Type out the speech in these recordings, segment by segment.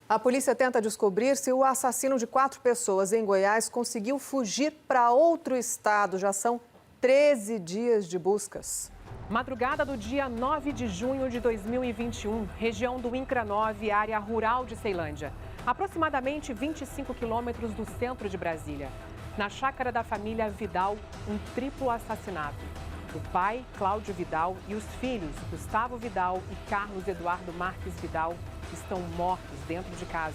A polícia tenta descobrir se o assassino de 4 pessoas em Goiás conseguiu fugir para outro estado. Já são 13 dias de buscas. Madrugada do dia 9 de junho de 2021, região do INCRA 9, área rural de Ceilândia. Aproximadamente 25 quilômetros do centro de Brasília. Na chácara da família Vidal, um triplo assassinato. O pai, Cláudio Vidal, e os filhos, Gustavo Vidal e Carlos Eduardo Marques Vidal, estão mortos dentro de casa.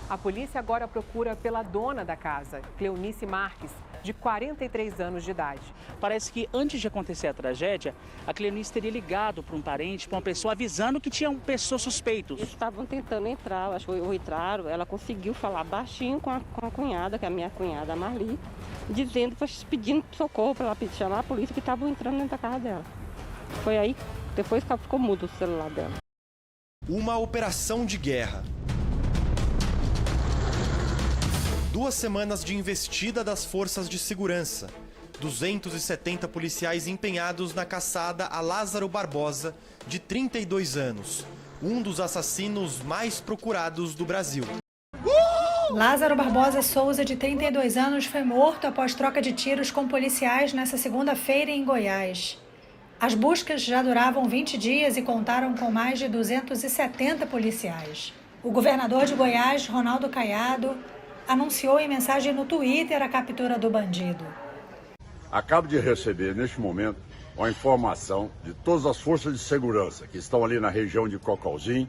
A polícia agora procura pela dona da casa, Cleonice Marques, de 43 anos de idade. Parece que antes de acontecer a tragédia, a Cleonice teria ligado para um parente, para uma pessoa, avisando que tinham pessoas suspeitos. Eles estavam tentando entrar, acho que entraram, ela conseguiu falar baixinho com a cunhada, que é a minha cunhada, a Marli, dizendo, pedindo socorro para ela chamar a polícia, que estavam entrando dentro da casa dela. Foi aí, depois que ficou mudo o celular dela. Uma operação de guerra. 2 semanas de investida das forças de segurança. 270 policiais empenhados na caçada a Lázaro Barbosa, de 32 anos. Um dos assassinos mais procurados do Brasil. Lázaro Barbosa Souza, de 32 anos, foi morto após troca de tiros com policiais nesta segunda-feira em Goiás. As buscas já duravam 20 dias e contaram com mais de 270 policiais. O governador de Goiás, Ronaldo Caiado, anunciou em mensagem no Twitter a captura do bandido. Acabo de receber, neste momento, a informação de todas as forças de segurança que estão ali na região de Cocalzinho,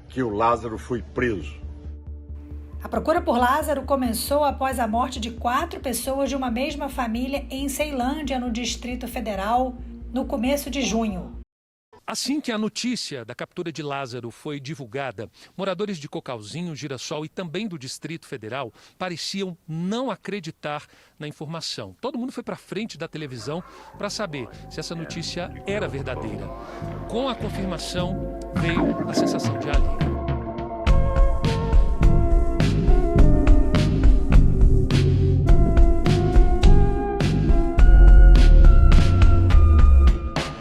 que o Lázaro foi preso. A procura por Lázaro começou após a morte de 4 pessoas de uma mesma família em Ceilândia, no Distrito Federal, no começo de junho. Assim que a notícia da captura de Lázaro foi divulgada, moradores de Cocalzinho, Girassol e também do Distrito Federal pareciam não acreditar na informação. Todo mundo foi para frente da televisão para saber se essa notícia era verdadeira. Com a confirmação veio a sensação de alívio.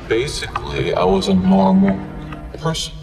Basically, I was a normal person.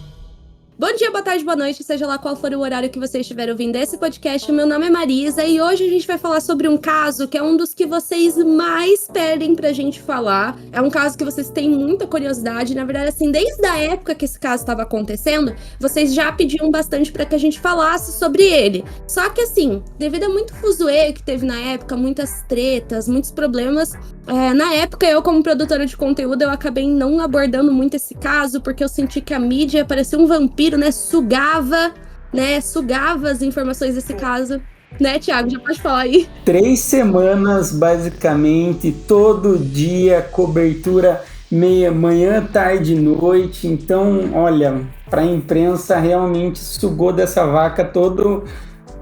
Bom dia, boa tarde, boa noite, seja lá qual for o horário que você estiver ouvindo esse podcast. Meu nome é Marisa e hoje a gente vai falar sobre um caso que é um dos que vocês mais pedem pra gente falar. É um caso que vocês têm muita curiosidade. Na verdade, assim, desde a época que esse caso estava acontecendo, vocês já pediam bastante pra que a gente falasse sobre ele. Só que assim, devido a muito fuzuê que teve na época, muitas tretas, muitos problemas, na época eu, como produtora de conteúdo, eu acabei não abordando muito esse caso, porque eu senti que a mídia parecia um vampiro, sugava as informações desse caso, né, Thiago? Já pode falar aí. 3 semanas, basicamente, todo dia, cobertura manhã, tarde, noite. Então, olha, para a imprensa realmente sugou dessa vaca todo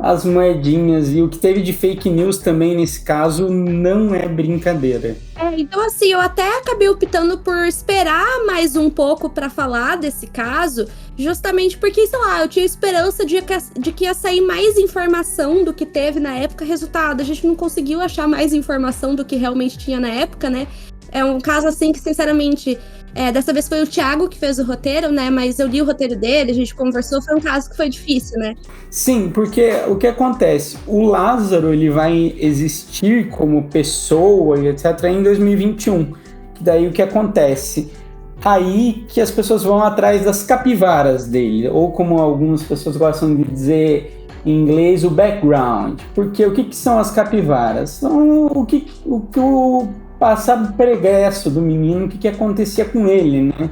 as moedinhas. E o que teve de fake news também nesse caso não é brincadeira. Então assim, eu até acabei optando por esperar mais um pouco para falar desse caso, justamente porque, sei lá, eu tinha esperança de que ia sair mais informação do que teve na época. Resultado, a gente não conseguiu achar mais informação do que realmente tinha na época, né? É um caso assim que, sinceramente, dessa vez foi o Thiago que fez o roteiro, né? Mas eu li o roteiro dele, a gente conversou, foi um caso que foi difícil, né? Sim, porque o que acontece? O Lázaro, ele vai existir como pessoa e etc. em 2021. Que daí o que acontece? Aí que as pessoas vão atrás das capivaras dele, ou como algumas pessoas gostam de dizer em inglês, o background. Porque o que são as capivaras? São o passado pregresso do menino, o que acontecia com ele, né?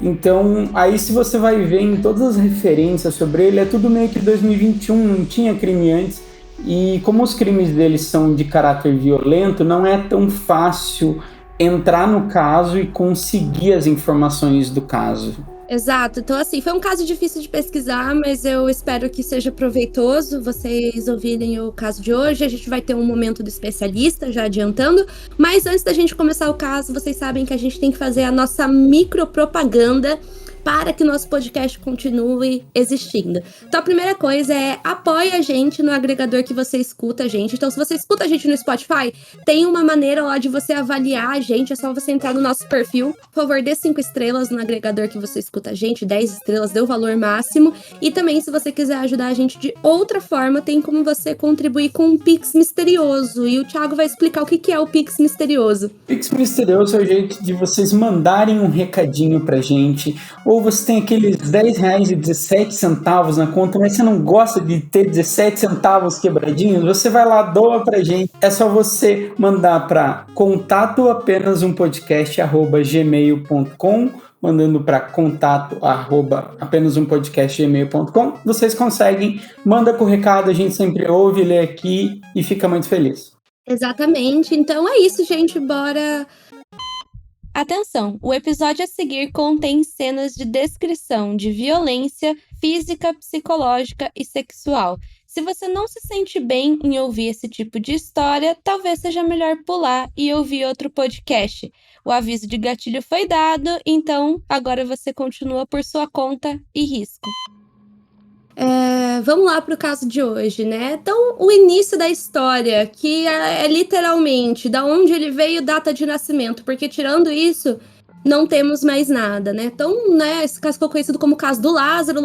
Então, aí se você vai ver em todas as referências sobre ele, é tudo meio que 2021, não tinha crime antes, e como os crimes dele são de caráter violento, não é tão fácil entrar no caso e conseguir as informações do caso. Exato, então assim, foi um caso difícil de pesquisar, mas eu espero que seja proveitoso vocês ouvirem o caso de hoje. A gente vai ter um momento do especialista, já adiantando, mas antes da gente começar o caso, vocês sabem que a gente tem que fazer a nossa micropropaganda para que nosso podcast continue existindo. Então a primeira coisa é apoie a gente no agregador que você escuta a gente. Então se você escuta a gente no Spotify, tem uma maneira lá de você avaliar a gente, é só você entrar no nosso perfil. Por favor, dê 5 estrelas no agregador que você escuta a gente, 10 estrelas, dê o valor máximo. E também, se você quiser ajudar a gente de outra forma, tem como você contribuir com um Pix misterioso. E o Thiago vai explicar o que é o Pix misterioso. Pix misterioso é o jeito de vocês mandarem um recadinho pra gente. Ou você tem aqueles R$10,17 na conta, mas você não gosta de ter 17 centavos quebradinhos, você vai lá, doa pra gente. É só você mandar para contato@apenazumpodcast@gmail.com, mandando para contato@apenazumpodcast@gmail.com. Vocês conseguem, manda com o recado, a gente sempre ouve, lê aqui e fica muito feliz. Exatamente, então é isso, gente, bora... Atenção, o episódio a seguir contém cenas de descrição de violência física, psicológica e sexual. Se você não se sente bem em ouvir esse tipo de história, talvez seja melhor pular e ouvir outro podcast. O aviso de gatilho foi dado, então agora você continua por sua conta e risco. Vamos lá para o caso de hoje, né? Então, o início da história, que é literalmente da onde ele veio, data de nascimento, porque tirando isso, não temos mais nada, né? Então, né, esse caso ficou conhecido como o caso do Lázaro,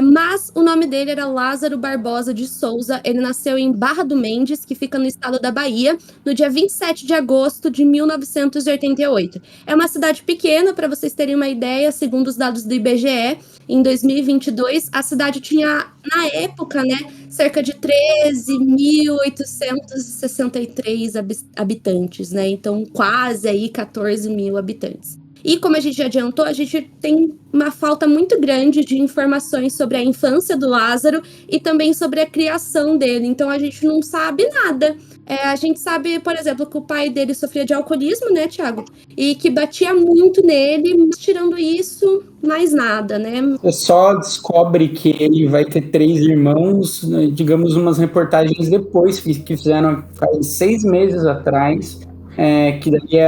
mas o nome dele era Lázaro Barbosa de Souza. Ele nasceu em Barra do Mendes, que fica no estado da Bahia, no dia 27 de agosto de 1988. É uma cidade pequena, para vocês terem uma ideia, segundo os dados do IBGE, em 2022, a cidade tinha, na época, né, cerca de 13.863 habitantes, né? Então, quase aí 14 mil habitantes. E como a gente já adiantou, a gente tem uma falta muito grande de informações sobre a infância do Lázaro e também sobre a criação dele. Então, a gente não sabe nada. A gente sabe, por exemplo, que o pai dele sofria de alcoolismo, né, Thiago? E que batia muito nele, mas tirando isso, mais nada, né? Você só descobre que ele vai ter 3 irmãos, digamos, umas reportagens depois, que fizeram faz 6 meses atrás, que daí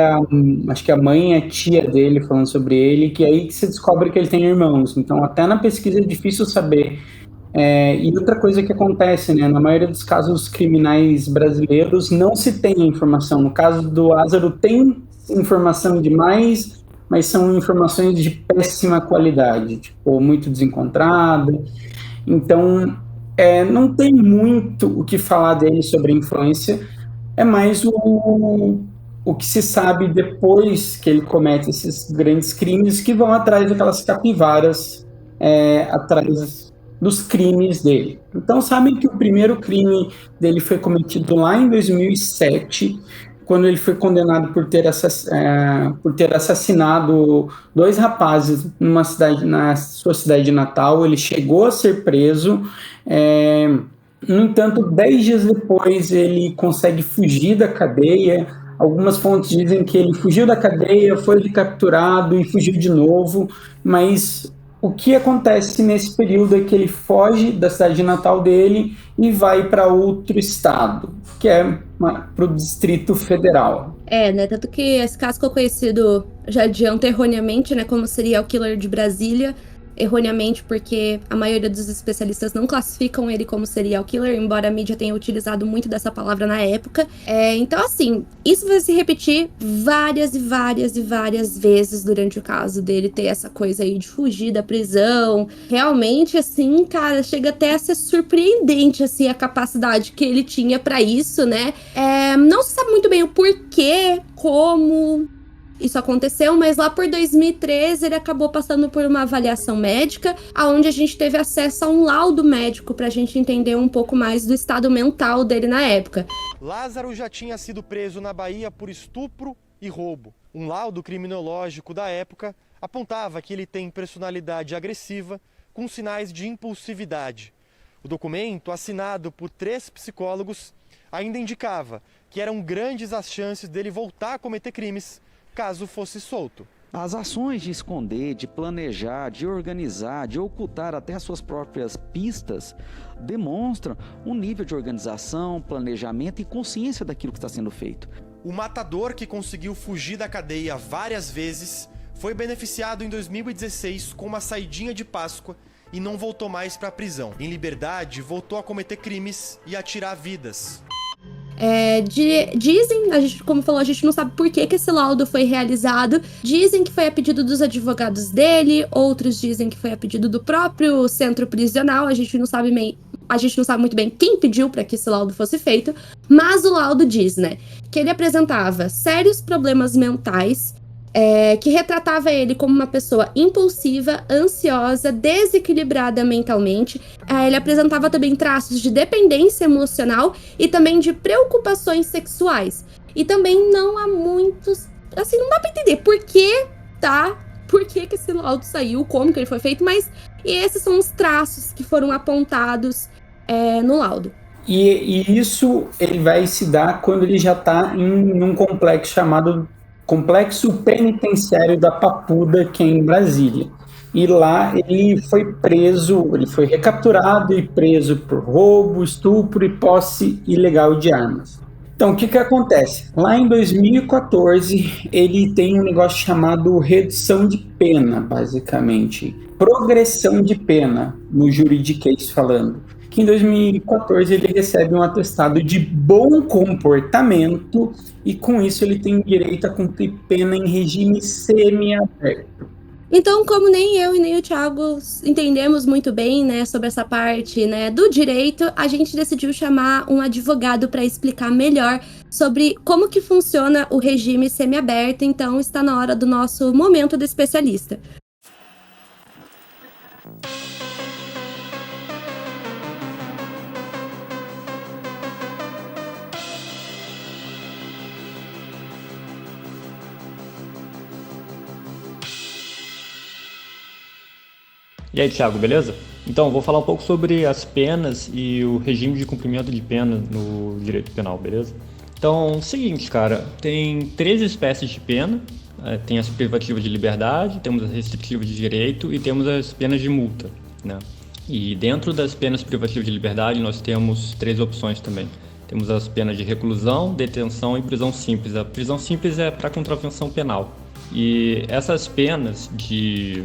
acho que a mãe e a tia dele falando sobre ele, que aí que você descobre que ele tem irmãos. Então, até na pesquisa é difícil saber. E outra coisa que acontece, né, na maioria dos casos criminais brasileiros não se tem informação. No caso do Lázaro tem informação demais, mas são informações de péssima qualidade, tipo, muito desencontrada. Então, não tem muito o que falar dele sobre a infância, é mais o que se sabe depois que ele comete esses grandes crimes, que vão atrás daquelas capivaras, atrás dos crimes dele. Então, sabem que o primeiro crime dele foi cometido lá em 2007, quando ele foi condenado por ter assassinado 2 rapazes na sua cidade natal. Ele chegou a ser preso. No entanto, 10 dias depois, ele consegue fugir da cadeia. Algumas fontes dizem que ele fugiu da cadeia, foi recapturado e fugiu de novo, mas o que acontece nesse período é que ele foge da cidade natal dele e vai para outro estado, que é para o Distrito Federal. Né? Tanto que esse caso ficou conhecido, já adianto, erroneamente, né, como serial killer de Brasília. Erroneamente, porque a maioria dos especialistas não classificam ele como serial killer, embora a mídia tenha utilizado muito dessa palavra na época. Então, assim, isso vai se repetir várias vezes durante o caso dele ter essa coisa aí de fugir da prisão. Realmente, assim, cara, chega até a ser surpreendente, assim, a capacidade que ele tinha pra isso, né? Não se sabe muito bem o porquê, como isso aconteceu, mas lá por 2013 ele acabou passando por uma avaliação médica, onde a gente teve acesso a um laudo médico pra gente entender um pouco mais do estado mental dele na época. Lázaro já tinha sido preso na Bahia por estupro e roubo. Um laudo criminológico da época apontava que ele tem personalidade agressiva com sinais de impulsividade. O documento, assinado por 3 psicólogos, ainda indicava que eram grandes as chances dele voltar a cometer crimes caso fosse solto. As ações de esconder, de planejar, de organizar, de ocultar até as suas próprias pistas demonstram um nível de organização, planejamento e consciência daquilo que está sendo feito. O matador, que conseguiu fugir da cadeia várias vezes, Foi beneficiado em 2016 com uma saidinha de Páscoa e não voltou mais para a prisão. Em liberdade, voltou a cometer crimes e a tirar vidas. Dizem, a gente, como falou, a gente não sabe por que esse laudo foi realizado. Dizem que foi a pedido dos advogados dele, outros dizem que foi a pedido do próprio centro prisional. A gente não sabe muito bem quem pediu para que esse laudo fosse feito, mas o laudo diz, né, que ele apresentava sérios problemas mentais, que retratava ele como uma pessoa impulsiva, ansiosa, desequilibrada mentalmente. Ele apresentava também traços de dependência emocional e também de preocupações sexuais. E também não há muitos... Assim, não dá pra entender por que esse laudo saiu, como que ele foi feito, mas esses são os traços que foram apontados no laudo. E isso ele vai se dar quando ele já está em um complexo chamado Complexo Penitenciário da Papuda, que é em Brasília. E lá ele foi preso, ele foi recapturado e preso por roubo, estupro e posse ilegal de armas. Então, o que acontece? Lá em 2014, ele tem um negócio chamado redução de pena, basicamente. Progressão de pena, no juridiquês falando. Que em 2014 ele recebe um atestado de bom comportamento e com isso ele tem direito a cumprir pena em regime semiaberto. Então, como nem eu e nem o Thiago entendemos muito bem, né, sobre essa parte, né, do direito, a gente decidiu chamar um advogado para explicar melhor sobre como que funciona o regime semiaberto. Então, está na hora do nosso Momento do Especialista. E aí, Thiago, beleza? Então, vou falar um pouco sobre as penas e o regime de cumprimento de pena no direito penal, beleza? Então, seguinte, cara, tem 3 espécies de pena. Tem as privativas de liberdade, temos as restritivas de direito e temos as penas de multa, né? E dentro das penas privativas de liberdade, nós temos 3 opções também. Temos as penas de reclusão, detenção e prisão simples. A prisão simples é para contravenção penal. E essas penas de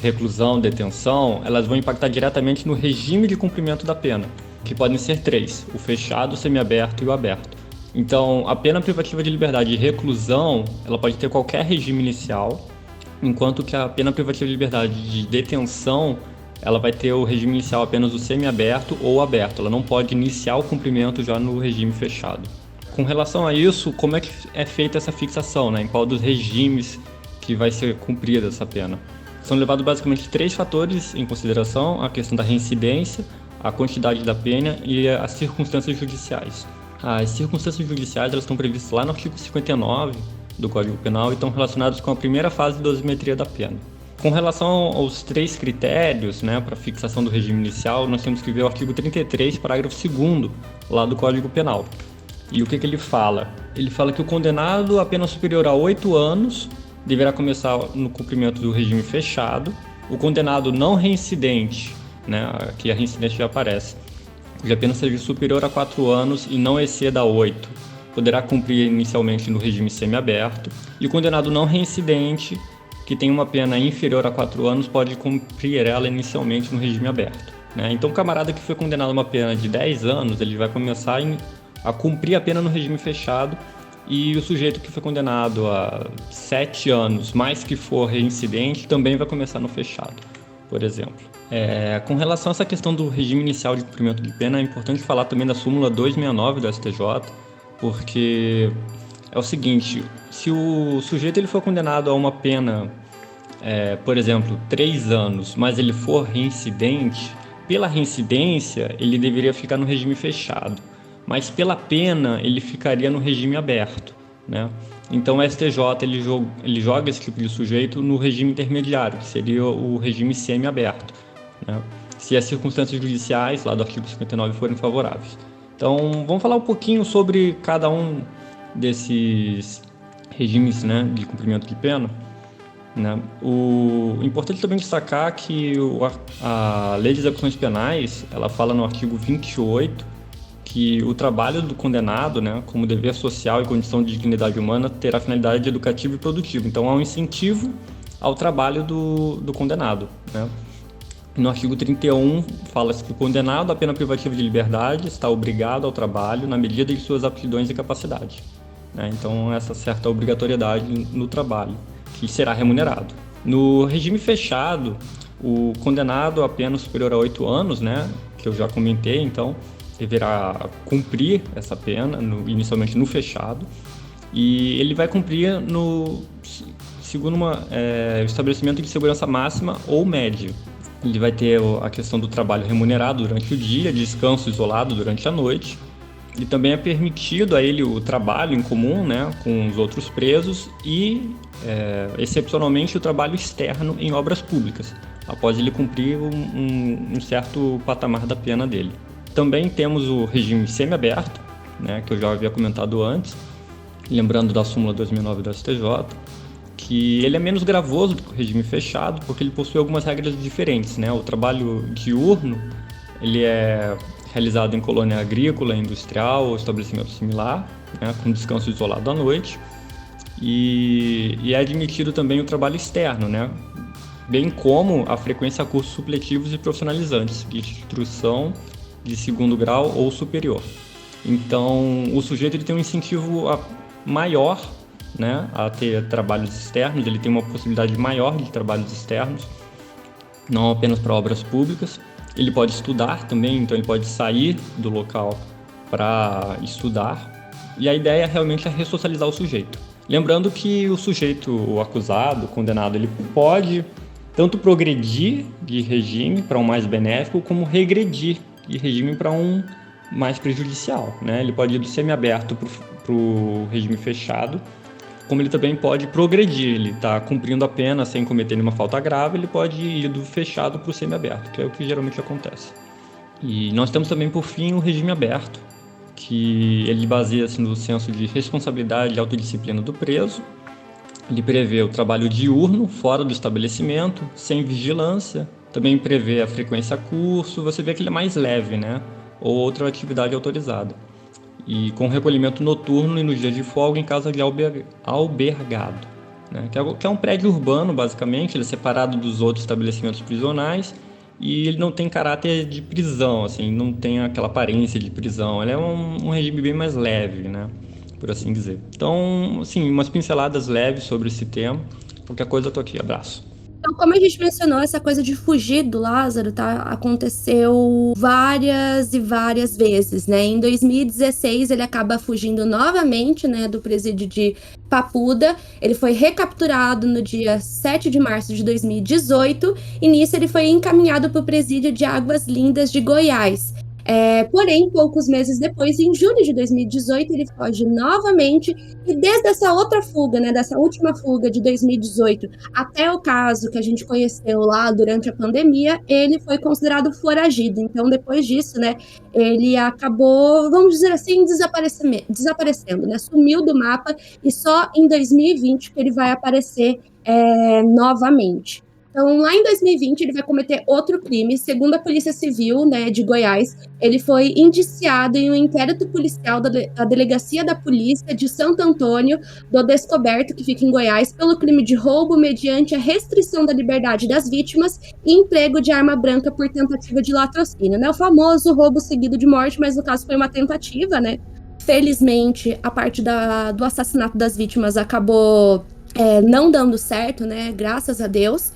reclusão, detenção, elas vão impactar diretamente no regime de cumprimento da pena, que podem ser 3, o fechado, o semiaberto e o aberto. Então, a pena privativa de liberdade de reclusão, ela pode ter qualquer regime inicial, enquanto que a pena privativa de liberdade de detenção, ela vai ter o regime inicial apenas o semiaberto ou aberto, ela não pode iniciar o cumprimento já no regime fechado. Com relação a isso, como é que é feita essa fixação, né? Em qual dos regimes que vai ser cumprida essa pena? São levados basicamente 3 fatores em consideração: a questão da reincidência, a quantidade da pena e as circunstâncias judiciais. As circunstâncias judiciais elas estão previstas lá no artigo 59 do Código Penal e estão relacionadas com a primeira fase da dosimetria da pena. Com relação aos 3 critérios, né, para fixação do regime inicial, nós temos que ver o artigo 33, parágrafo 2º, lá do Código Penal. E o que ele fala? Ele fala que o condenado a pena superior a 8 anos deverá começar no cumprimento do regime fechado. O condenado não reincidente, né, aqui a reincidência já aparece, cuja pena seja superior a 4 anos e não exceda 8, poderá cumprir inicialmente no regime semiaberto. E o condenado não reincidente, que tem uma pena inferior a 4 anos, pode cumprir ela inicialmente no regime aberto, né? Então, o camarada que foi condenado a uma pena de 10 anos, ele vai começar a cumprir a pena no regime fechado. E o sujeito que foi condenado a 7 anos, mais que for reincidente, também vai começar no fechado, por exemplo. Com relação a essa questão do regime inicial de cumprimento de pena, é importante falar também da súmula 269 do STJ, porque é o seguinte: se o sujeito ele for condenado a uma pena, por exemplo, 3 anos, mas ele for reincidente, pela reincidência ele deveria ficar no regime fechado. Mas pela pena ele ficaria no regime aberto, né? Então o STJ ele joga esse tipo de sujeito no regime intermediário, que seria o regime semi-aberto, né? Se as circunstâncias judiciais lá do artigo 59 forem favoráveis. Então vamos falar um pouquinho sobre cada um desses regimes, né, de cumprimento de pena, né? O importante também destacar que a Lei de Execuções Penais ela fala no artigo 28 que o trabalho do condenado, né, como dever social e condição de dignidade humana, terá finalidade educativa e produtiva. Então, há um incentivo ao trabalho do condenado, né? No artigo 31, fala-se que o condenado à pena privativa de liberdade está obrigado ao trabalho na medida de suas aptidões e capacidades, né? Então, essa certa obrigatoriedade no trabalho, que será remunerado. No regime fechado, o condenado a pena superior a 8 anos, né, que eu já comentei, então, deverá cumprir essa pena, inicialmente no fechado, e ele vai cumprir segundo estabelecimento de segurança máxima ou médio. Ele vai ter a questão do trabalho remunerado durante o dia, descanso isolado durante a noite, e também é permitido a ele o trabalho em comum, né, com os outros presos e, excepcionalmente, o trabalho externo em obras públicas, após ele cumprir um certo patamar da pena dele. Também temos o regime semiaberto, né, que eu já havia comentado antes, lembrando da súmula 2009 do STJ, que ele é menos gravoso do que o regime fechado, porque ele possui algumas regras diferentes, né? O trabalho diurno, ele é realizado em colônia agrícola, industrial ou estabelecimento similar, né, com descanso isolado à noite, e é admitido também o trabalho externo, né, bem como a frequência a cursos supletivos e profissionalizantes, de instrução de segundo grau ou superior. Então, o sujeito ele tem um incentivo maior, né, a ter trabalhos externos, ele tem uma possibilidade maior de trabalhos externos, não apenas para obras públicas. Ele pode estudar também, então ele pode sair do local para estudar. E a ideia realmente é ressocializar o sujeito. Lembrando que o sujeito, o acusado, o condenado, ele pode tanto progredir de regime para um mais benéfico, como regredir de regime para um mais prejudicial, né? Ele pode ir do semiaberto para o regime fechado, como ele também pode progredir, ele está cumprindo a pena sem cometer nenhuma falta grave, ele pode ir do fechado para o semiaberto, que é o que geralmente acontece. E nós temos também, por fim, o regime aberto, que ele baseia-se no senso de responsabilidade e autodisciplina do preso. Ele prevê o trabalho diurno, fora do estabelecimento, sem vigilância, também prevê a frequência a curso, você vê que ele é mais leve, né? Ou outra atividade autorizada. E com recolhimento noturno e nos dias de folga em casa de albergado, né? Que é um prédio urbano, basicamente, ele é separado dos outros estabelecimentos prisionais e ele não tem caráter de prisão, assim, não tem aquela aparência de prisão, ele é um regime bem mais leve, né? Por assim dizer. Então, assim, umas pinceladas leves sobre esse tema. Qualquer coisa eu tô aqui, abraço. Então, como a gente mencionou, essa coisa de fugir do Lázaro, tá? Aconteceu várias e várias vezes, né? Em 2016, ele acaba fugindo novamente, né, do presídio de Papuda. Ele foi recapturado no dia 7 de março de 2018 e nisso ele foi encaminhado para o presídio de Águas Lindas de Goiás. Porém, poucos meses depois, em julho de 2018, ele foge novamente e desde essa outra fuga, né, dessa última fuga de 2018 até o caso que a gente conheceu lá durante a pandemia, ele foi considerado foragido. Então, depois disso, né, ele acabou, vamos dizer assim, desaparecendo, né, sumiu do mapa e só em 2020 que ele vai aparecer novamente. Então, lá em 2020, ele vai cometer outro crime. Segundo a Polícia Civil, né, de Goiás, ele foi indiciado em um inquérito policial da Delegacia da Polícia de Santo Antônio do Descoberto, que fica em Goiás, pelo crime de roubo mediante a restrição da liberdade das vítimas e emprego de arma branca por tentativa de latrocínio, né? O famoso roubo seguido de morte, mas no caso foi uma tentativa, né? Felizmente, a parte do assassinato das vítimas acabou não dando certo, né? Graças a Deus.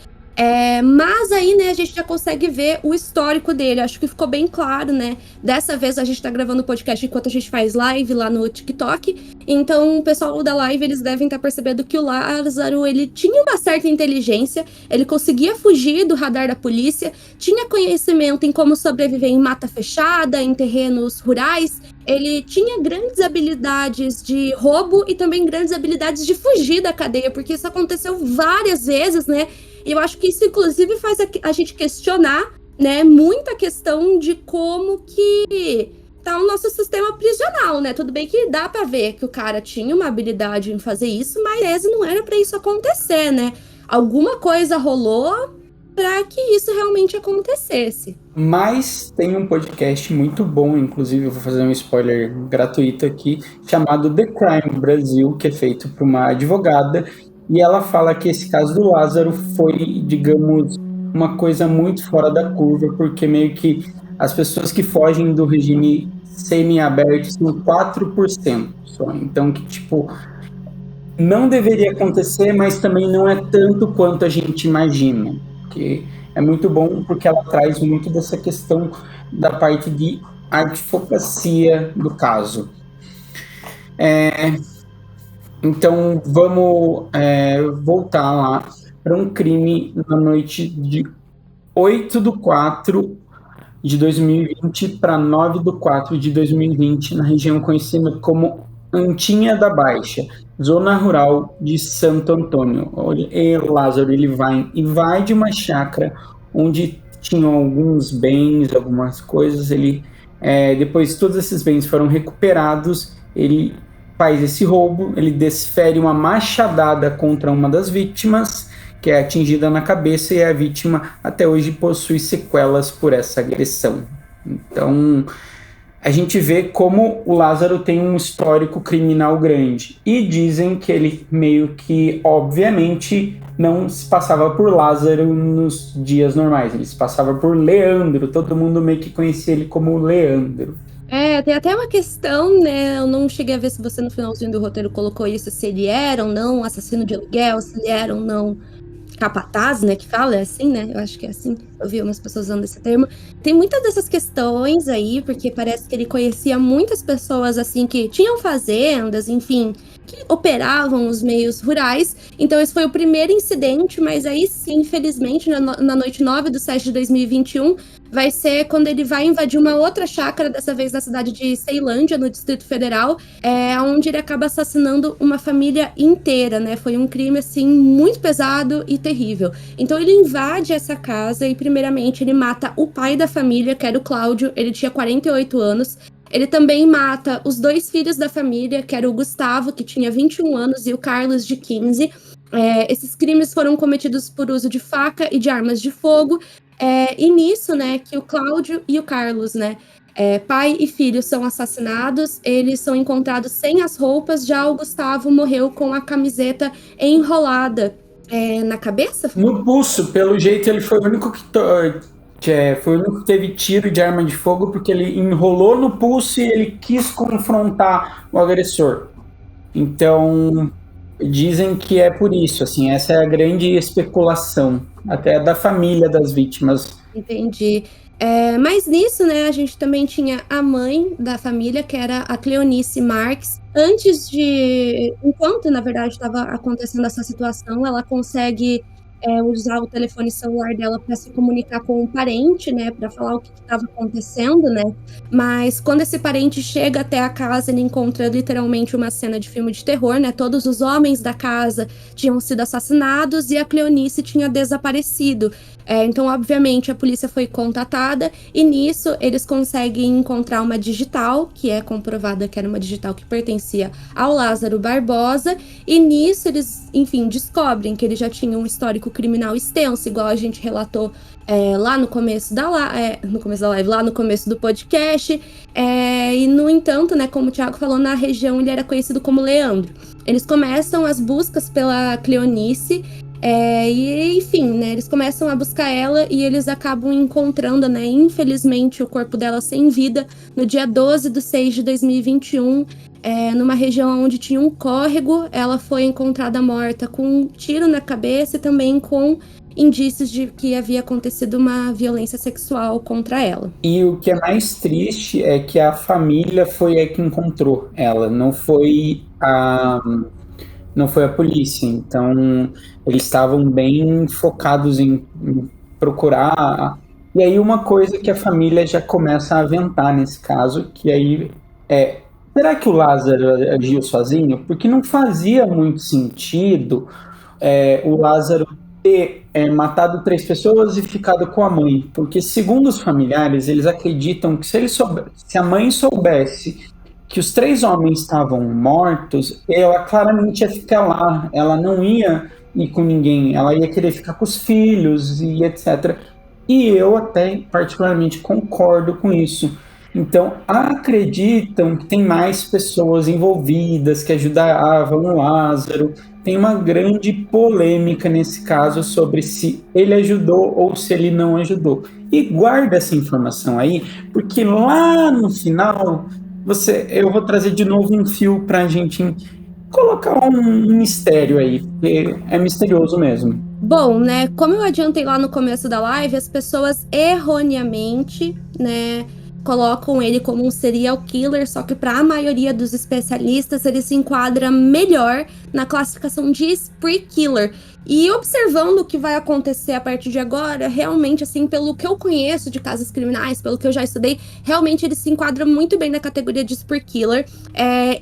Mas aí, né, a gente já consegue ver o histórico dele. Acho que ficou bem claro, né? Dessa vez a gente tá gravando o podcast enquanto a gente faz live lá no TikTok. Então, o pessoal da live, eles devem estar percebendo que o Lázaro, ele tinha uma certa inteligência, ele conseguia fugir do radar da polícia, tinha conhecimento em como sobreviver em mata fechada, em terrenos rurais. Ele tinha grandes habilidades de roubo e também grandes habilidades de fugir da cadeia, porque isso aconteceu várias vezes, né? E eu acho que isso, inclusive, faz a gente questionar, né, muita questão de como que tá o nosso sistema prisional, né? Tudo bem que dá pra ver que o cara tinha uma habilidade em fazer isso, mas não era pra isso acontecer, né? Alguma coisa rolou para que isso realmente acontecesse. Mas tem um podcast muito bom, inclusive eu vou fazer um spoiler gratuito aqui, chamado The Crime Brasil, que é feito por uma advogada, E ela fala que esse caso do Lázaro foi, digamos, uma coisa muito fora da curva, porque meio que as pessoas que fogem do regime semi-aberto são 4% só. Então, que tipo, não deveria acontecer, mas também não é tanto quanto a gente imagina. Que é muito bom porque ela traz muito dessa questão da parte de advocacia do caso. Então, vamos voltar lá para um crime na noite de 8/4 de 2020 para 9/4 de 2020, na região conhecida como Antinha da Baixa, zona rural de Santo Antônio. E Lázaro, ele vai invade uma chácara onde tinham alguns bens, algumas coisas. Ele, depois todos esses bens foram recuperados, ele faz esse roubo, ele desfere uma machadada contra uma das vítimas, que é atingida na cabeça, e a vítima até hoje possui sequelas por essa agressão. Então, a gente vê como o Lázaro tem um histórico criminal grande. E dizem que ele meio que, obviamente, não se passava por Lázaro nos dias normais. Ele se passava por Leandro. Todo mundo meio que conhecia ele como Leandro. Tem até uma questão, né? Eu não cheguei a ver se você no finalzinho do roteiro colocou isso, se ele era ou não assassino de aluguel, se ele era ou não capataz, né, que fala, é assim, né, eu acho que é assim, eu vi umas pessoas usando esse termo. Tem muitas dessas questões aí, porque parece que ele conhecia muitas pessoas, assim, que tinham fazendas, enfim, que operavam os meios rurais. Então esse foi o primeiro incidente, mas aí sim, infelizmente, na noite 9/7 de 2021, vai ser quando ele vai invadir uma outra chácara, dessa vez na cidade de Ceilândia, no Distrito Federal, onde ele acaba assassinando uma família inteira, né? Foi um crime, assim, muito pesado e terrível. Então ele invade essa casa e, primeiramente, ele mata o pai da família, que era o Cláudio, ele tinha 48 anos. Ele também mata os 2 filhos da família, que era o Gustavo, que tinha 21 anos, e o Carlos, de 15. Esses crimes foram cometidos por uso de faca e de armas de fogo. E nisso, né, que o Cláudio e o Carlos, né, pai e filho são assassinados, eles são encontrados sem as roupas, já o Gustavo morreu com a camiseta enrolada na cabeça? No pulso, pelo jeito ele foi o único foi o único que teve tiro de arma de fogo, porque ele enrolou no pulso e ele quis confrontar o agressor. Então, dizem que é por isso, assim, essa é a grande especulação, até da família das vítimas. Entendi. Mas nisso, né, a gente também tinha a mãe da família, que era a Cleonice Marques. Enquanto, na verdade, estava acontecendo essa situação, ela consegue usar o telefone celular dela para se comunicar com um parente, né, para falar o que estava acontecendo, né, mas quando esse parente chega até a casa, ele encontra literalmente uma cena de filme de terror, né, todos os homens da casa tinham sido assassinados e a Cleonice tinha desaparecido. Então, obviamente, a polícia foi contatada e nisso eles conseguem encontrar uma digital, que é comprovada que era uma digital que pertencia ao Lázaro Barbosa, e nisso eles, enfim, descobrem que ele já tinha um histórico criminal extenso, igual a gente relatou lá no começo da live, lá no começo do podcast, e no entanto, né, como o Thiago falou, na região ele era conhecido como Leandro. Eles começam as buscas pela Cleonice, e enfim, né, eles começam a buscar ela e eles acabam encontrando, né, infelizmente, o corpo dela sem vida no dia 12/6 de 2021, numa região onde tinha um córrego. Ela foi encontrada morta com um tiro na cabeça e também com indícios de que havia acontecido uma violência sexual contra ela. E o que é mais triste é que a família foi a que encontrou ela, não foi a polícia. Então, eles estavam bem focados em procurar. E aí, uma coisa que a família já começa a aventar nesse caso, que aí será que o Lázaro agiu sozinho? Porque não fazia muito sentido o Lázaro ter matado 3 pessoas e ficado com a mãe. Porque, segundo os familiares, eles acreditam que se a mãe soubesse que os 3 homens estavam mortos, ela claramente ia ficar lá, ela não ia ir com ninguém, ela ia querer ficar com os filhos e etc. E eu até particularmente concordo com isso. Então, acreditam que tem mais pessoas envolvidas que ajudavam o Lázaro. Tem uma grande polêmica nesse caso sobre se ele ajudou ou se ele não ajudou. E guarda essa informação aí, porque lá no final, eu vou trazer de novo um fio para a gente colocar um mistério aí, porque é misterioso mesmo. Bom, né, como eu adiantei lá no começo da live, as pessoas erroneamente, né, colocam ele como um serial killer, só que para a maioria dos especialistas ele se enquadra melhor na classificação de spree killer. E observando o que vai acontecer a partir de agora, realmente, assim, pelo que eu conheço de casos criminais, pelo que eu já estudei, realmente ele se enquadra muito bem na categoria de spree killer.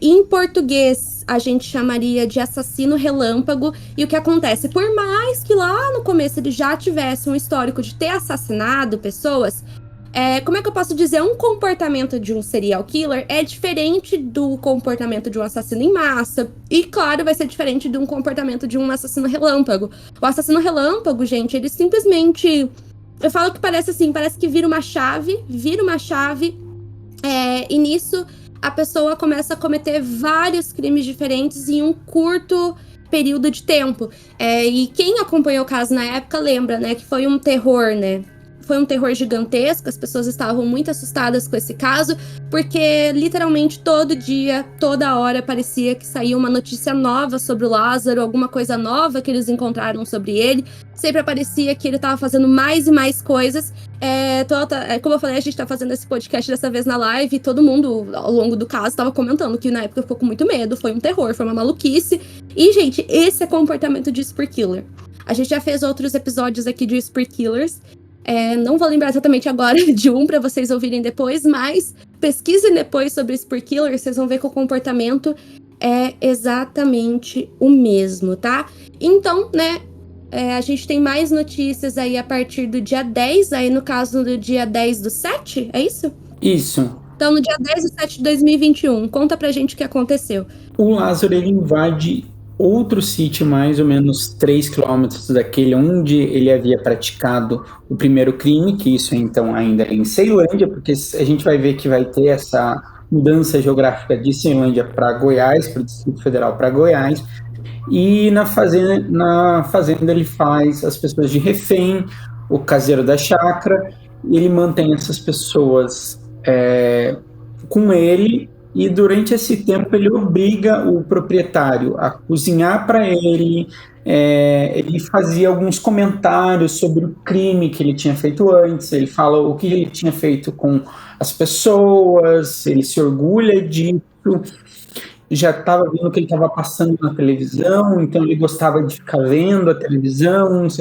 Em português, a gente chamaria de assassino relâmpago. E o que acontece? Por mais que lá no começo ele já tivesse um histórico de ter assassinado pessoas, como é que eu posso dizer? Um comportamento de um serial killer é diferente do comportamento de um assassino em massa. E, claro, vai ser diferente de um comportamento de um assassino relâmpago. O assassino relâmpago, gente, ele simplesmente... Eu falo que parece assim, parece que vira uma chave, e nisso a pessoa começa a cometer vários crimes diferentes em um curto período de tempo. E quem acompanhou o caso na época lembra, né, que foi um terror, né? Foi um terror gigantesco, as pessoas estavam muito assustadas com esse caso, porque literalmente todo dia, toda hora, parecia que saía uma notícia nova sobre o Lázaro, alguma coisa nova que eles encontraram sobre ele. Sempre parecia que ele estava fazendo mais e mais coisas. Como eu falei, a gente tá fazendo esse podcast dessa vez na live, e todo mundo, ao longo do caso, estava comentando que na época ficou com muito medo, foi um terror, foi uma maluquice. E, gente, esse é comportamento de spree killer. A gente já fez outros episódios aqui de spree killers. Não vou lembrar exatamente agora de um para vocês ouvirem depois, mas pesquisem depois sobre spree killer, vocês vão ver que o comportamento é exatamente o mesmo, tá? Então, né, a gente tem mais notícias aí a partir do dia 10, aí no caso do dia 10/7, é isso? Isso. Então, no dia 10/7 de 2021, conta pra gente o que aconteceu. O Lázaro, ele invade outro sítio, mais ou menos 3 quilômetros daquele onde ele havia praticado o primeiro crime, que isso então ainda é em Ceilândia, porque a gente vai ver que vai ter essa mudança geográfica de Ceilândia para Goiás, para o Distrito Federal para Goiás, e na fazenda ele faz as pessoas de refém, o caseiro da chácara, e ele mantém essas pessoas com ele. E durante esse tempo ele obriga o proprietário a cozinhar para ele, ele fazia alguns comentários sobre o crime que ele tinha feito antes, ele fala o que ele tinha feito com as pessoas, ele se orgulha disso, já estava vendo o que ele estava passando na televisão, então ele gostava de ficar vendo a televisão, se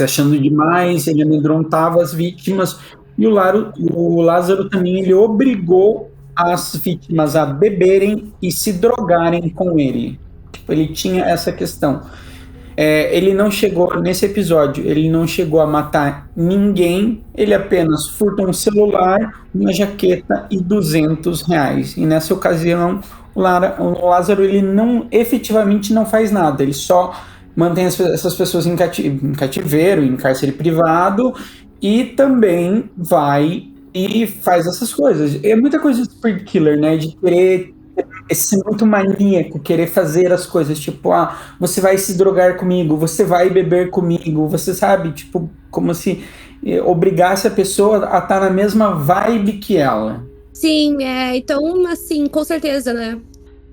achando demais, ele amedrontava as vítimas. E o Lázaro também, ele obrigou as vítimas a beberem e se drogarem com ele. Ele tinha essa questão. Ele não chegou, nesse episódio, ele não chegou a matar ninguém, ele apenas furtou um celular, uma jaqueta e R$200. E nessa ocasião, o Lázaro, ele efetivamente não faz nada, ele só mantém essas pessoas em cativeiro, em cárcere privado, e também vai e faz essas coisas. É muita coisa de spree killer, né? De querer ser muito maníaco, querer fazer as coisas, tipo, você vai se drogar comigo, você vai beber comigo, você sabe, tipo, como se obrigasse a pessoa a estar na mesma vibe que ela. Sim, então, assim, com certeza, né?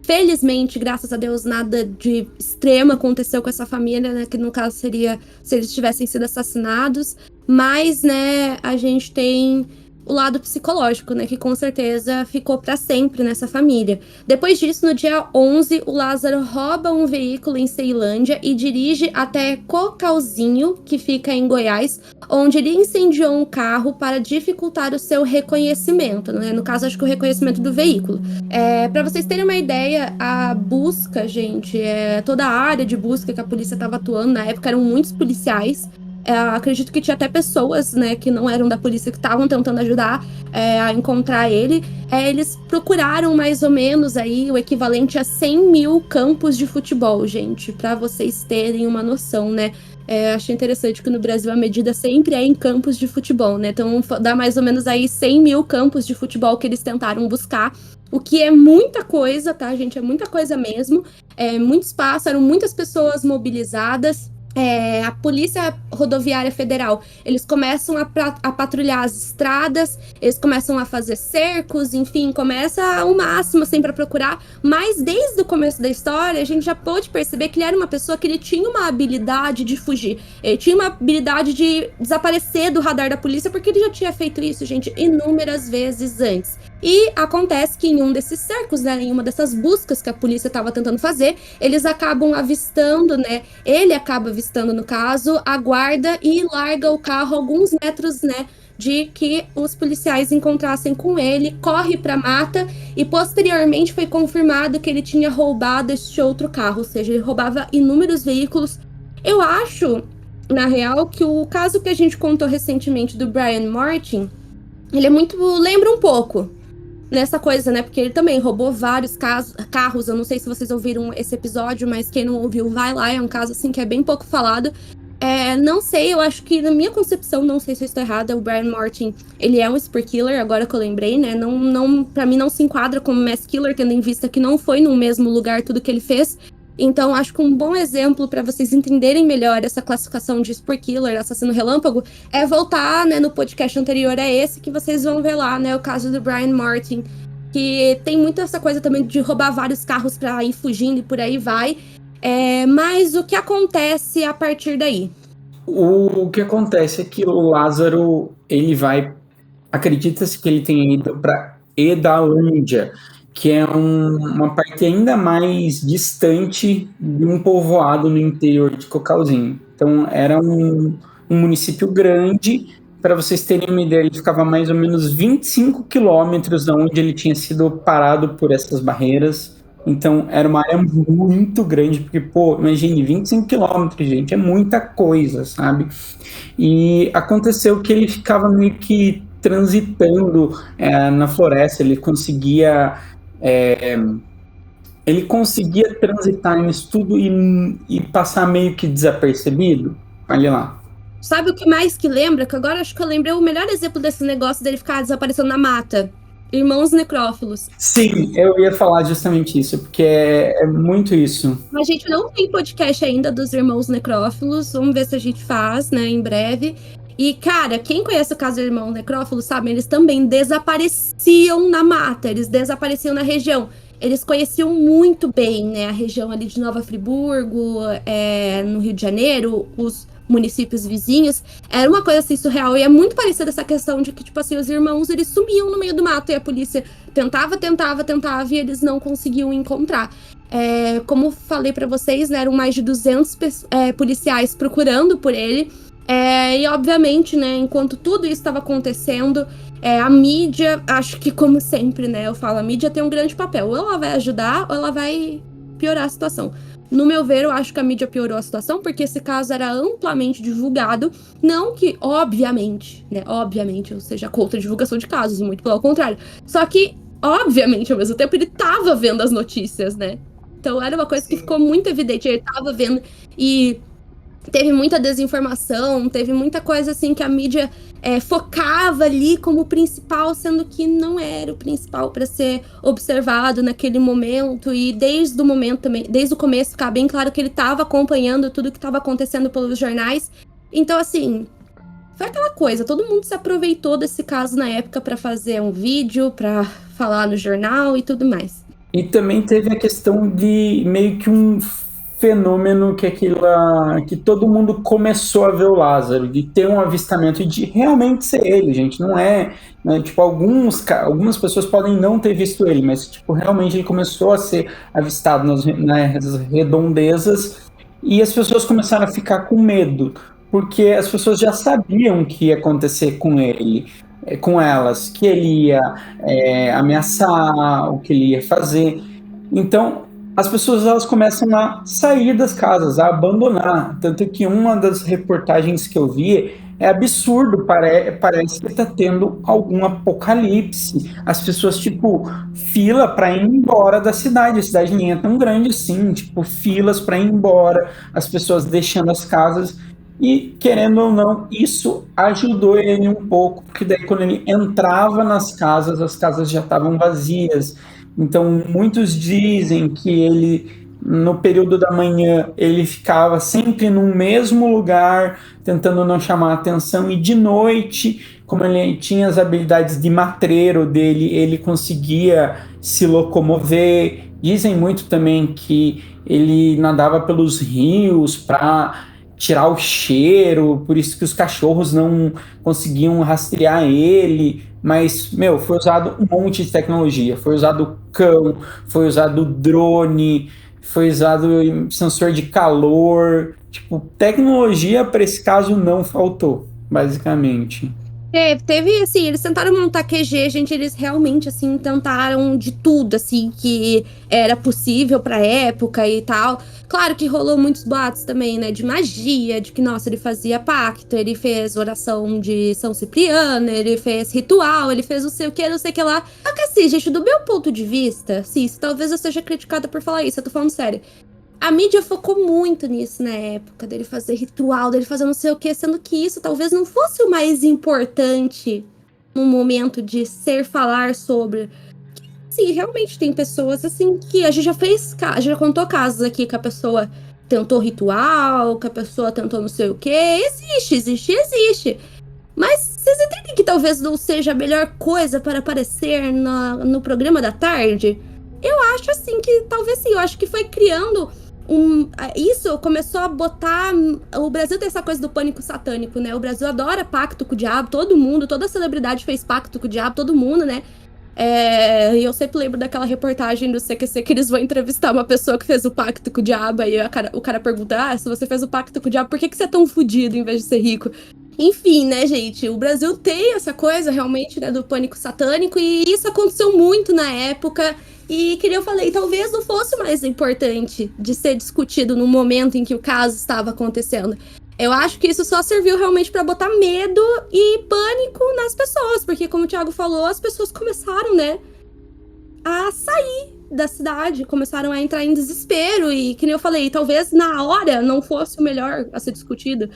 Felizmente, graças a Deus, nada de extremo aconteceu com essa família, né? Que no caso seria se eles tivessem sido assassinados. Mas, né, a gente tem o lado psicológico, né? Que com certeza ficou para sempre nessa família. Depois disso, no dia 11, o Lázaro rouba um veículo em Ceilândia e dirige até Cocalzinho, que fica em Goiás, onde ele incendiou um carro para dificultar o seu reconhecimento, né? No caso, acho que o reconhecimento do veículo. Para vocês terem uma ideia, a busca, gente, toda a área de busca que a polícia estava atuando na época, eram muitos policiais. Acredito que tinha até pessoas, né, que não eram da polícia, que estavam tentando ajudar a encontrar ele. Eles procuraram mais ou menos aí o equivalente a 100 mil campos de futebol, gente, para vocês terem uma noção, né? Achei interessante que no Brasil a medida sempre é em campos de futebol, né? Então dá mais ou menos aí 100 mil campos de futebol que eles tentaram buscar, o que é muita coisa, tá, gente? É muita coisa mesmo. Muito espaço, eram muitas pessoas mobilizadas. A Polícia Rodoviária Federal, eles começam a patrulhar as estradas, eles começam a fazer cercos, enfim, começa o máximo, assim, para procurar. Mas desde o começo da história, a gente já pôde perceber que ele era uma pessoa que ele tinha uma habilidade de fugir. Ele tinha uma habilidade de desaparecer do radar da polícia, porque ele já tinha feito isso, gente, inúmeras vezes antes. E acontece que em um desses cercos, né, em uma dessas buscas que a polícia estava tentando fazer, eles acabam avistando, né, ele acaba avistando, no caso, a guarda e larga o carro alguns metros, né, de que os policiais encontrassem com ele, corre para a mata e posteriormente foi confirmado que ele tinha roubado este outro carro, ou seja, ele roubava inúmeros veículos. Eu acho, na real, que o caso que a gente contou recentemente do Brian Martin, ele lembra um pouco nessa coisa, né? Porque ele também roubou vários carros. Eu não sei se vocês ouviram esse episódio, mas quem não ouviu, vai lá. É um caso, assim, que é bem pouco falado. Não sei, eu acho que na minha concepção, não sei se eu estou errada, o Brian Martin, ele é um spear killer, agora que eu lembrei, né? Não, pra mim não se enquadra como mass killer, tendo em vista que não foi no mesmo lugar tudo que ele fez. Então, acho que um bom exemplo para vocês entenderem melhor essa classificação de spear killer, assassino relâmpago, é voltar, né, no podcast anterior a esse, que vocês vão ver lá, né, o caso do Brian Martin, que tem muito essa coisa também de roubar vários carros para ir fugindo e por aí vai. Mas o que acontece a partir daí? O que acontece é que o Lázaro, ele vai... Acredita-se que ele tenha ido para Edalândia, que é uma parte ainda mais distante de um povoado no interior de Cocalzinho. Então, era um município grande. Para vocês terem uma ideia, ele ficava mais ou menos 25 quilômetros de onde ele tinha sido parado por essas barreiras. Então, era uma área muito grande, porque, imagine, 25 quilômetros, gente, é muita coisa, sabe? E aconteceu que ele ficava meio que transitando na floresta, ele conseguia transitar nisso tudo e passar meio que desapercebido. Olha lá. Sabe o que mais que lembra? Que agora acho que eu lembrei o melhor exemplo desse negócio dele ficar desaparecendo na mata. Irmãos Necrófilos. Sim, eu ia falar justamente isso, porque é muito isso. A gente não tem podcast ainda dos Irmãos Necrófilos, vamos ver se a gente faz, né, em breve. E, cara, quem conhece o caso do Irmão Necrófilo, sabe, eles também desapareciam na mata, eles desapareciam na região. Eles conheciam muito bem, né, a região ali de Nova Friburgo, no Rio de Janeiro, os municípios vizinhos. Era uma coisa assim surreal, e é muito parecida essa questão de que, tipo assim, os irmãos, eles sumiam no meio do mato, e a polícia tentava, e eles não conseguiam encontrar. Como falei pra vocês, né, eram mais de 200 policiais procurando por ele. E obviamente, né, enquanto tudo isso estava acontecendo, a mídia, acho que como sempre, né, eu falo, a mídia tem um grande papel. Ou ela vai ajudar, ou ela vai piorar a situação. No meu ver, eu acho que a mídia piorou a situação, porque esse caso era amplamente divulgado. Não que, obviamente, eu seja contra a divulgação de casos, muito pelo contrário. Só que, obviamente, ao mesmo tempo, ele tava vendo as notícias, né? Então era uma coisa que ficou muito evidente, ele tava vendo e... Teve muita desinformação, teve muita coisa assim que a mídia focava ali como principal, sendo que não era o principal para ser observado naquele momento. E desde o momento também, desde o começo, ficar bem claro que ele estava acompanhando tudo que estava acontecendo pelos jornais. Então, assim, foi aquela coisa, todo mundo se aproveitou desse caso na época para fazer um vídeo, para falar no jornal e tudo mais. E também teve a questão de meio que um fenômeno que todo mundo começou a ver o Lázaro, de ter um avistamento e de realmente ser ele, gente, não é, né, tipo, algumas pessoas podem não ter visto ele, mas, tipo, realmente ele começou a ser avistado nas redondezas e as pessoas começaram a ficar com medo, porque as pessoas já sabiam o que ia acontecer com ele, com elas, que ele ia ameaçar, o que ele ia fazer. Então, as pessoas elas começam a sair das casas, a abandonar. Tanto que uma das reportagens que eu vi é absurdo, parece que está tendo algum apocalipse. As pessoas, tipo, fila para ir embora da cidade. A cidade nem é tão grande assim, tipo, filas para ir embora, as pessoas deixando as casas. E, querendo ou não, isso ajudou ele um pouco, porque daí quando ele entrava nas casas, as casas já estavam vazias. Então, muitos dizem que ele, no período da manhã, ele ficava sempre no mesmo lugar, tentando não chamar atenção, e de noite, como ele tinha as habilidades de matreiro dele, ele conseguia se locomover. Dizem muito também que ele nadava pelos rios para tirar o cheiro, por isso que os cachorros não conseguiam rastrear ele. Mas, foi usado um monte de tecnologia. Foi usado cão, foi usado drone, foi usado sensor de calor. Tipo, tecnologia para esse caso não faltou, basicamente. Teve, assim, eles tentaram montar QG, gente, eles realmente, assim, tentaram de tudo, assim, que era possível pra época e tal. Claro que rolou muitos boatos também, né, de magia, de que, nossa, ele fazia pacto, ele fez oração de São Cipriano, ele fez ritual, ele fez não sei o que lá. Só que assim, gente, do meu ponto de vista, sim, talvez eu seja criticada por falar isso, eu tô falando sério. A mídia focou muito nisso na época, dele fazer ritual, dele fazer não sei o que, sendo que isso talvez não fosse o mais importante no momento de falar sobre. Sim, realmente tem pessoas assim que a gente já contou casos aqui que a pessoa tentou ritual, que a pessoa tentou não sei o que. Existe. Mas vocês entendem que talvez não seja a melhor coisa para aparecer no programa da tarde? Eu acho assim que talvez sim, eu acho que foi criando isso começou a botar. O Brasil tem essa coisa do pânico satânico, né? O Brasil adora pacto com o diabo, todo mundo, toda celebridade fez pacto com o diabo, todo mundo, né? E eu sempre lembro daquela reportagem do CQC que eles vão entrevistar uma pessoa que fez o pacto com o diabo, aí o cara pergunta: se você fez o pacto com o diabo, por que você é tão fudido em vez de ser rico? Enfim, né, gente? O Brasil tem essa coisa realmente, né, do pânico satânico, e isso aconteceu muito na época. E que eu falei, talvez não fosse o mais importante de ser discutido no momento em que o caso estava acontecendo. Eu acho que isso só serviu realmente para botar medo e pânico nas pessoas, porque como o Thiago falou, as pessoas começaram, né, a sair da cidade, começaram a entrar em desespero, e que eu falei, talvez na hora não fosse o melhor a ser discutido.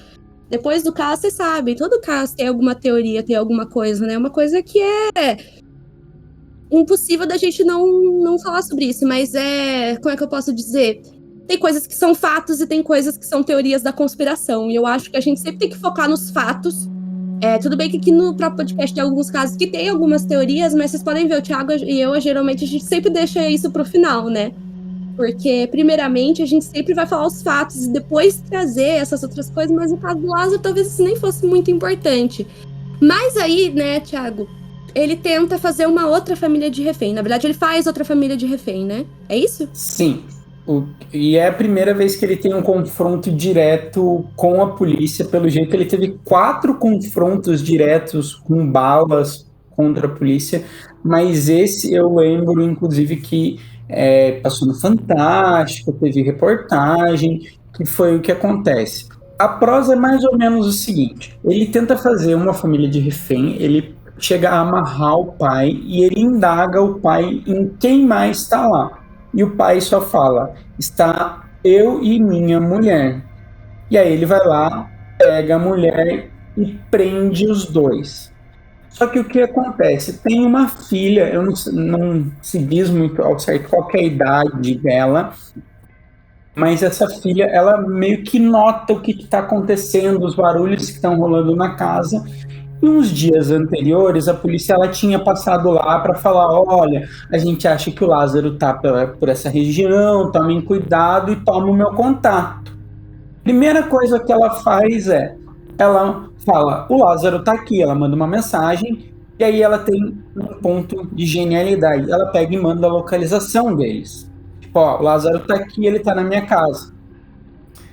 Depois do caso, vocês sabem, todo caso tem alguma teoria, tem alguma coisa, né, uma coisa que é impossível da gente não falar sobre isso, mas como é que eu posso dizer? Tem coisas que são fatos e tem coisas que são teorias da conspiração, e eu acho que a gente sempre tem que focar nos fatos. Tudo bem que aqui no próprio podcast tem alguns casos que tem algumas teorias, mas vocês podem ver, o Thiago e eu, geralmente, a gente sempre deixa isso pro final, né? Porque, primeiramente, a gente sempre vai falar os fatos e depois trazer essas outras coisas, mas no caso do Lázaro, talvez isso nem fosse muito importante. Mas aí, né, Thiago, ele tenta fazer uma outra família de refém. Na verdade, ele faz outra família de refém, né? É isso? Sim. E é a primeira vez que ele tem um confronto direto com a polícia. Pelo jeito, ele teve 4 confrontos diretos com balas contra a polícia. Mas esse eu lembro, inclusive, que passou no Fantástico, teve reportagem, que foi o que acontece. A prosa é mais ou menos o seguinte. Ele tenta fazer uma família de refém, ele chega a amarrar o pai e ele indaga o pai em quem mais está lá. E o pai só fala, está eu e minha mulher. E aí ele vai lá, pega a mulher e prende os dois. Só que o que acontece? Tem uma filha, eu não se diz muito ao certo qual é a idade dela, mas essa filha, ela meio que nota o que está acontecendo, os barulhos que estão rolando na casa. E uns dias anteriores, a polícia ela tinha passado lá para falar, olha, a gente acha que o Lázaro está por essa região, tomem cuidado e toma o meu contato. Primeira coisa que ela faz ela fala, o Lázaro está aqui, ela manda uma mensagem, e aí ela tem um ponto de genialidade. Ela pega e manda a localização deles. Tipo, o Lázaro está aqui, ele está na minha casa.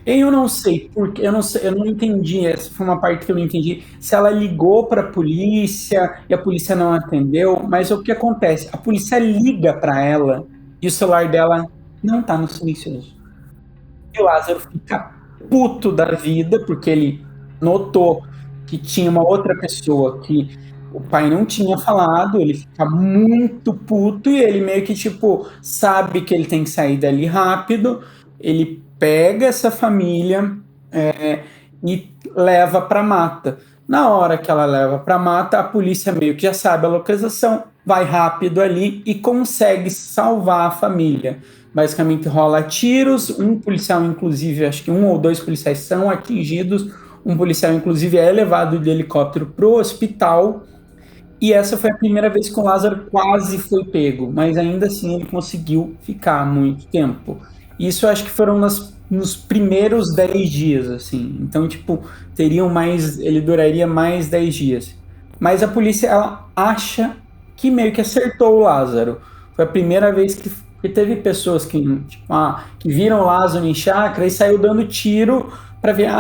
Eu não sei, porque eu não entendi, essa foi uma parte que eu não entendi, se ela ligou para a polícia e a polícia não atendeu, mas o que acontece? A polícia liga para ela e o celular dela não tá no silencioso. E o Lázaro fica puto da vida, porque ele notou que tinha uma outra pessoa que o pai não tinha falado, ele fica muito puto e ele meio que, sabe que ele tem que sair dali rápido, ele pega essa família e leva para mata. Na hora que ela leva para mata, a polícia meio que já sabe a localização, vai rápido ali e consegue salvar a família. Basicamente rola tiros, um policial, inclusive, acho que 1 ou 2 policiais são atingidos, um policial, inclusive, é levado de helicóptero pro hospital, e essa foi a primeira vez que o Lázaro quase foi pego, mas ainda assim ele conseguiu ficar muito tempo. Isso eu acho que foram nos primeiros 10 dias, assim. Então, tipo, ele duraria mais 10 dias. Mas a polícia, ela acha que meio que acertou o Lázaro. Foi a primeira vez que teve pessoas que viram o Lázaro em chácara e saiu dando tiro para ver,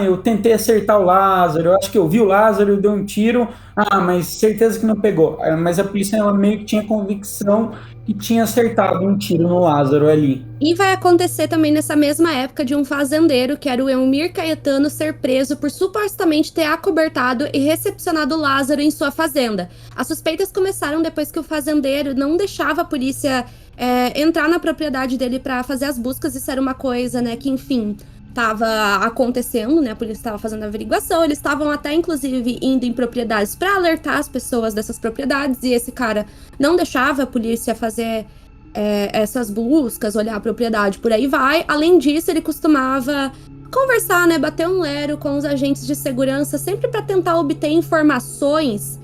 eu tentei acertar o Lázaro, eu acho que eu vi o Lázaro, eu dei um tiro, mas certeza que não pegou. Mas a polícia, ela meio que tinha convicção que tinha acertado um tiro no Lázaro ali. E vai acontecer também nessa mesma época de um fazendeiro, que era o Elmir Caetano, ser preso por supostamente ter acobertado e recepcionado o Lázaro em sua fazenda. As suspeitas começaram depois que o fazendeiro não deixava a polícia entrar na propriedade dele para fazer as buscas. Isso era uma coisa, né, que, enfim, estava acontecendo, né? A polícia estava fazendo a averiguação, eles estavam até, inclusive, indo em propriedades para alertar as pessoas dessas propriedades, e esse cara não deixava a polícia fazer essas buscas, olhar a propriedade, por aí vai. Além disso, ele costumava conversar, né? Bater um lero com os agentes de segurança, sempre para tentar obter informações,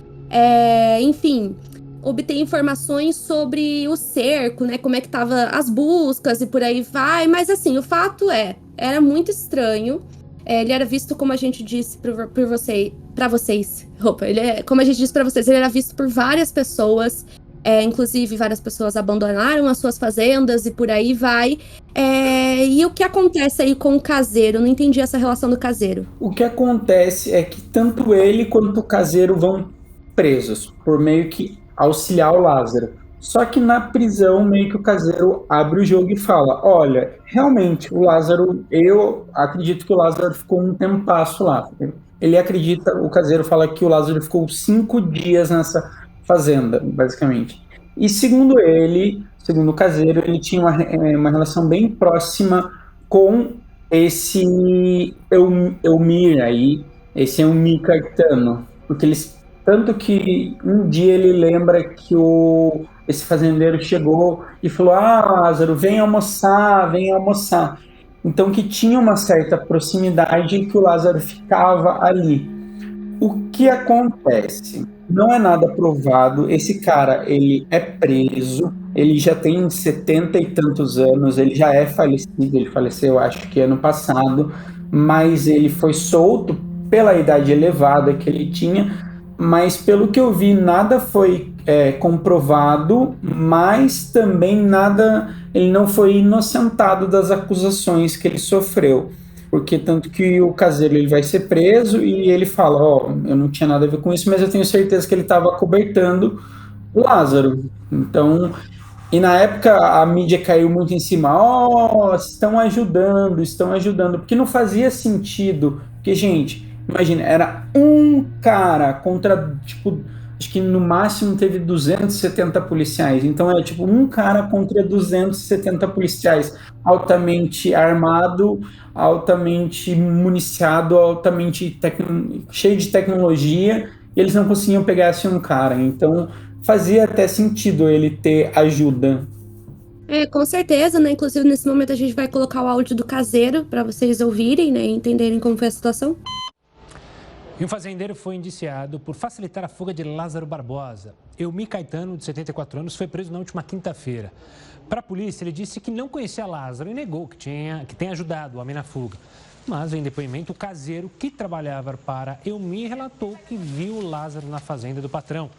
obter informações sobre o cerco, né? Como é que tava as buscas e por aí vai. Mas assim, o fato era muito estranho. Ele era visto, como a gente disse para vocês. Como a gente disse para vocês, ele era visto por várias pessoas. Inclusive, várias pessoas abandonaram as suas fazendas e por aí vai. E o que acontece aí com o caseiro? Eu não entendi essa relação do caseiro. O que acontece é que tanto ele quanto o caseiro vão presos, por meio que auxiliar o Lázaro. Só que na prisão, meio que o caseiro abre o jogo e fala, olha, realmente, o eu acredito que o Lázaro ficou um tempasso lá. O caseiro fala que o Lázaro ficou 5 dias nessa fazenda, basicamente. E segundo o caseiro, ele tinha uma relação bem próxima com esse Elmir aí, esse Elmir Caetano, porque tanto que um dia ele lembra que esse fazendeiro chegou e falou, Lázaro, vem almoçar. Então que tinha uma certa proximidade e que o Lázaro ficava ali. O que acontece? Não é nada provado, esse cara, ele é preso, ele já tem 70 e tantos anos, ele já é falecido, ele faleceu acho que ano passado, mas ele foi solto pela idade elevada que ele tinha, mas pelo que eu vi, nada foi comprovado, mas também ele não foi inocentado das acusações que ele sofreu, porque tanto que o caseiro ele vai ser preso e ele fala, eu não tinha nada a ver com isso, mas eu tenho certeza que ele estava acobertando o Lázaro. Então, e na época a mídia caiu muito em cima, estão ajudando, porque não fazia sentido, porque, gente, imagina, era um cara contra, acho que no máximo teve 270 policiais. Então um cara contra 270 policiais, altamente armado, altamente municiado, altamente cheio de tecnologia, e eles não conseguiam pegar assim um cara. Então fazia até sentido ele ter ajuda. Com certeza, né? Inclusive, nesse momento a gente vai colocar o áudio do caseiro para vocês ouvirem, né? E entenderem como foi a situação. E um fazendeiro foi indiciado por facilitar a fuga de Lázaro Barbosa. Elmir Caetano, de 74 anos, foi preso na última quinta-feira. Para a polícia, ele disse que não conhecia Lázaro e negou que tenha ajudado o homem na fuga. Mas, em depoimento, o caseiro que trabalhava para Elmir relatou que viu Lázaro na fazenda do patrão.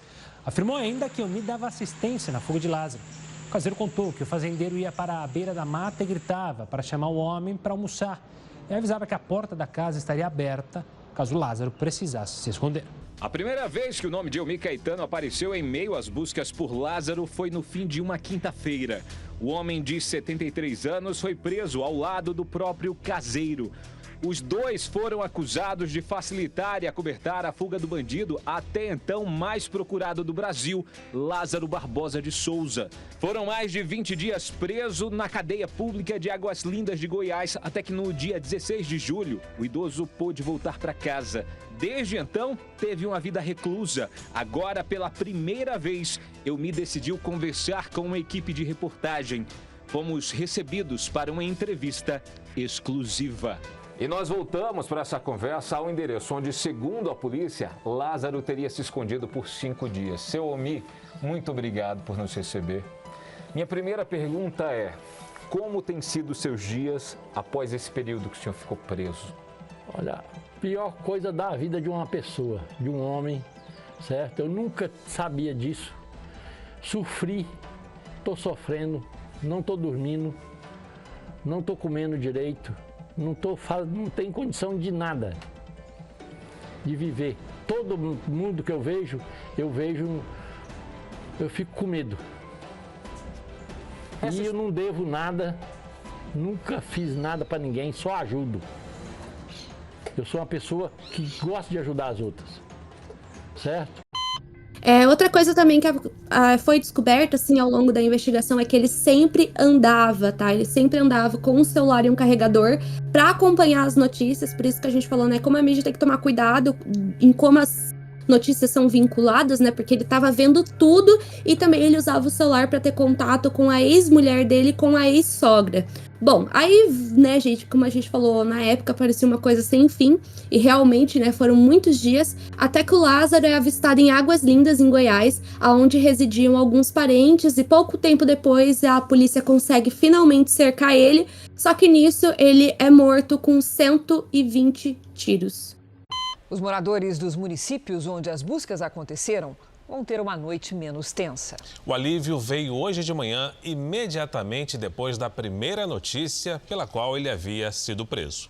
Afirmou ainda que Elmir dava assistência na fuga de Lázaro. O caseiro contou que o fazendeiro ia para a beira da mata e gritava para chamar o homem para almoçar. E avisava que a porta da casa estaria aberta caso Lázaro precisasse se esconder. A primeira vez que o nome de Elmir Caetano apareceu em meio às buscas por Lázaro foi no fim de uma quinta-feira. O homem de 73 anos foi preso ao lado do próprio caseiro. Os dois foram acusados de facilitar e acobertar a fuga do bandido até então mais procurado do Brasil, Lázaro Barbosa de Souza. Foram mais de 20 dias preso na cadeia pública de Águas Lindas de Goiás, até que no dia 16 de julho, o idoso pôde voltar para casa. Desde então, teve uma vida reclusa. Agora, pela primeira vez, eu me decidi conversar com uma equipe de reportagem. Fomos recebidos para uma entrevista exclusiva. E nós voltamos para essa conversa ao endereço onde, segundo a polícia, Lázaro teria se escondido por 5 dias. Seu Omi, muito obrigado por nos receber. Minha primeira pergunta é: como têm sido os seus dias após esse período que o senhor ficou preso? Olha, pior coisa da vida de uma pessoa, de um homem, certo? Eu nunca sabia disso. Sofri, estou sofrendo, não estou dormindo, não estou comendo direito. Não tenho condição de nada, de viver. Todo mundo que eu fico com medo. E eu não devo nada, nunca fiz nada para ninguém, só ajudo. Eu sou uma pessoa que gosta de ajudar as outras, certo? Outra coisa também que foi descoberta, assim, ao longo da investigação é que ele sempre andava, tá? Ele sempre andava com um celular e um carregador pra acompanhar as notícias, por isso que a gente falou, né? Como a mídia tem que tomar cuidado em como as notícias são vinculadas, né? Porque ele tava vendo tudo e também ele usava o celular pra ter contato com a ex-mulher dele, com a ex-sogra. Bom, aí, né, gente, como a gente falou, na época parecia uma coisa sem fim, e realmente, né, foram muitos dias, até que o Lázaro é avistado em Águas Lindas, em Goiás, onde residiam alguns parentes, e pouco tempo depois a polícia consegue finalmente cercar ele, só que nisso ele é morto com 120 tiros. Os moradores dos municípios onde as buscas aconteceram vão ter uma noite menos tensa. O alívio veio hoje de manhã, imediatamente depois da primeira notícia pela qual ele havia sido preso.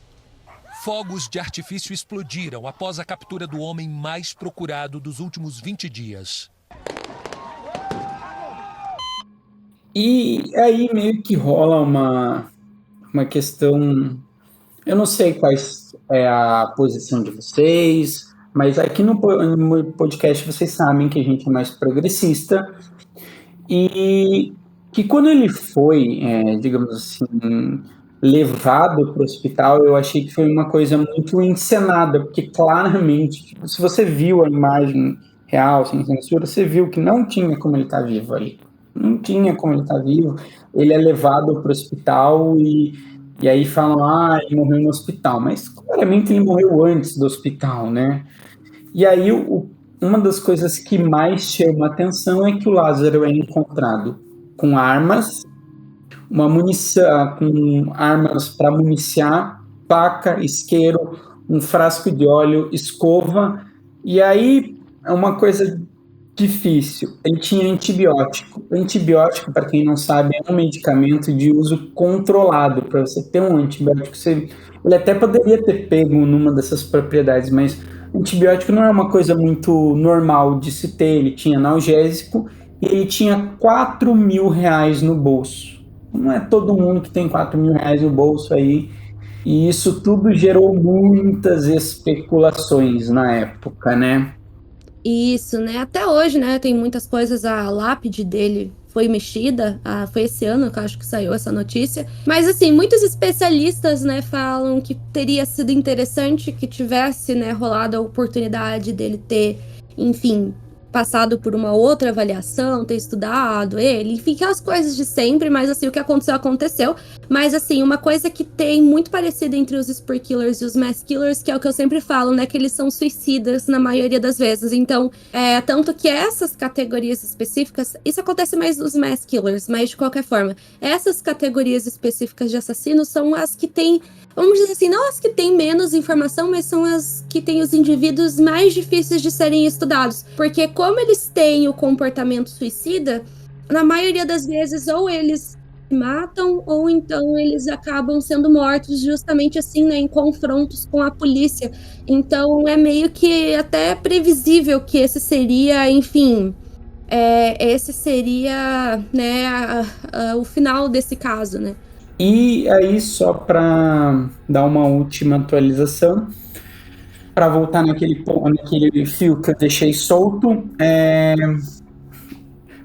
Fogos de artifício explodiram após a captura do homem mais procurado dos últimos 20 dias. E aí meio que rola uma questão, eu não sei quais é a posição de vocês, mas aqui no podcast vocês sabem que a gente é mais progressista e que quando ele foi, digamos assim, levado para o hospital, eu achei que foi uma coisa muito encenada, porque claramente, se você viu a imagem real, sem censura, você viu que não tinha como ele estar vivo ali. Não tinha como ele estar vivo. Ele é levado para o hospital e aí falam, ele morreu no hospital. Mas claramente ele morreu antes do hospital, né? E aí, uma das coisas que mais chama a atenção é que o Lázaro é encontrado com armas, com armas para municiar, faca, isqueiro, um frasco de óleo, escova. E aí, é uma coisa difícil. Ele tinha antibiótico. Antibiótico, para quem não sabe, é um medicamento de uso controlado. Para você ter um antibiótico, ele até poderia ter pego numa dessas propriedades, mas antibiótico não é uma coisa muito normal de se ter. Ele tinha analgésico e ele tinha R$4.000 no bolso. Não é todo mundo que tem R$4.000 no bolso aí. E isso tudo gerou muitas especulações na época, né? Isso, né? Até hoje, né? Tem muitas coisas, a lápide dele foi mexida, foi esse ano que eu acho que saiu essa notícia. Mas, assim, muitos especialistas, né, falam que teria sido interessante que tivesse, né, rolado a oportunidade dele ter, enfim, passado por uma outra avaliação, ter estudado ele, enfim, aquelas coisas de sempre, mas assim, o que aconteceu, aconteceu. Mas assim, uma coisa que tem muito parecida entre os Spree Killers e os Mass Killers, que é o que eu sempre falo, né, que eles são suicidas na maioria das vezes. Então, tanto que essas categorias específicas, isso acontece mais nos Mass Killers, mas de qualquer forma, essas categorias específicas de assassinos são as que têm, vamos dizer assim, não as que têm menos informação, mas são as que têm os indivíduos mais difíceis de serem estudados. Porque como eles têm o comportamento suicida, na maioria das vezes, ou eles matam, ou então eles acabam sendo mortos justamente assim, né, em confrontos com a polícia. Então é meio que até previsível que esse seria, enfim, esse seria, né, o final desse caso, né? E aí, só para dar uma última atualização, para voltar naquele fio que eu deixei solto,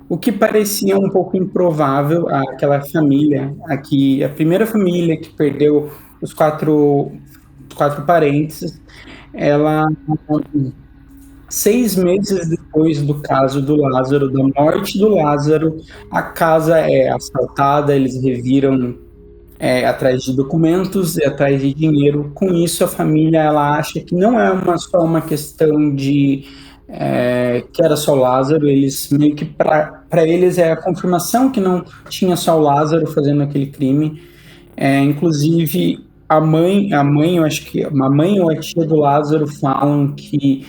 o que parecia um pouco improvável, aquela família, a primeira família que perdeu os quatro parentes, ela, 6 meses depois do caso do Lázaro, da morte do Lázaro, a casa é assaltada, eles reviram atrás de documentos e atrás de dinheiro. Com isso, a família ela acha que não é só uma questão de que era só o Lázaro. Eles meio que para eles é a confirmação que não tinha só o Lázaro fazendo aquele crime. Inclusive a mãe, eu acho que a mãe ou a tia do Lázaro falam que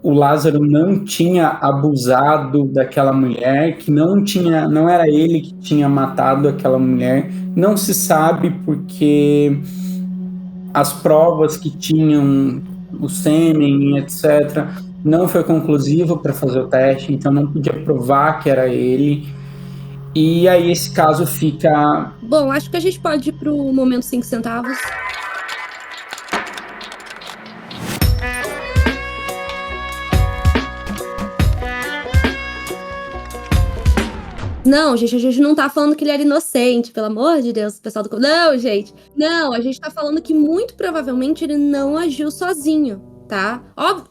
o Lázaro não tinha abusado daquela mulher, que não era ele que tinha matado aquela mulher. Não se sabe porque as provas que tinham o sêmen, etc., não foi conclusivo para fazer o teste, então não podia provar que era ele. E aí esse caso fica... Bom, acho que a gente pode ir pro momento 5 centavos. Não, gente, a gente não tá falando que ele era inocente, pelo amor de Deus, pessoal do... Não, gente. Não, a gente tá falando que muito provavelmente ele não agiu sozinho, tá? Óbvio,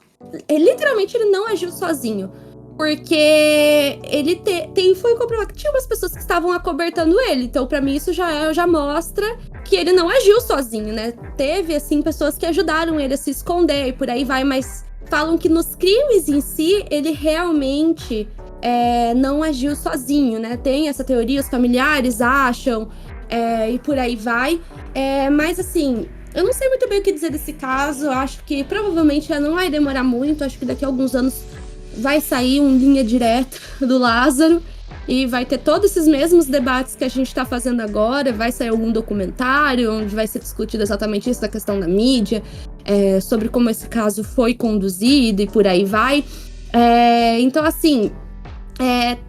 literalmente ele não agiu sozinho. Porque ele foi comprovado que tinha umas pessoas que estavam acobertando ele. Então, pra mim, isso já mostra que ele não agiu sozinho, né? Teve, assim, pessoas que ajudaram ele a se esconder e por aí vai, mas falam que nos crimes em si, ele realmente... não agiu sozinho, né? Tem essa teoria, os familiares acham, e por aí vai. Mas assim, eu não sei muito bem o que dizer desse caso. Acho que provavelmente já não vai demorar muito. Acho que daqui a alguns anos vai sair linha direta do Lázaro e vai ter todos esses mesmos debates que a gente tá fazendo agora. Vai sair algum documentário onde vai ser discutido exatamente isso da questão da mídia, sobre como esse caso foi conduzido e por aí vai. Então, assim...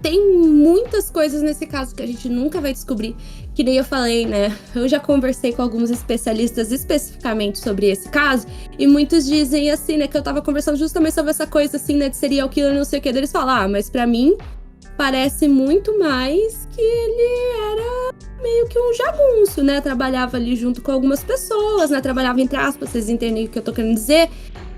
tem muitas coisas nesse caso que a gente nunca vai descobrir, que nem eu falei, né? Eu já conversei com alguns especialistas especificamente sobre esse caso, e muitos dizem assim, né, que eu tava conversando justamente sobre essa coisa assim, né, de serial killer, não sei o que, eles falam, mas pra mim parece muito mais que ele era meio que um jagunço, né? Trabalhava ali junto com algumas pessoas, né? Trabalhava entre aspas, vocês entendem o que eu tô querendo dizer?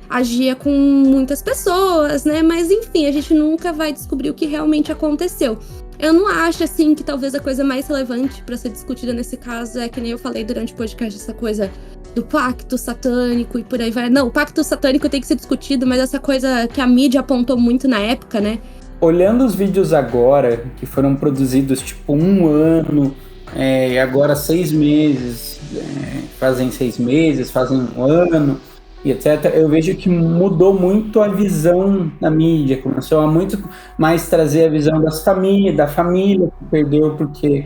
Agia com muitas pessoas, né? Mas enfim, a gente nunca vai descobrir o que realmente aconteceu. Eu não acho, assim, que talvez a coisa mais relevante para ser discutida nesse caso é que nem eu falei durante o podcast, essa coisa do pacto satânico e por aí vai. Não, o pacto satânico tem que ser discutido, mas essa coisa que a mídia apontou muito na época, né? Olhando os vídeos agora, que foram produzidos tipo 1 ano, agora 6 meses, fazem 6 meses, fazem 1 ano, e etc., eu vejo que mudou muito a visão da mídia, começou a muito mais trazer a visão da família que perdeu, porque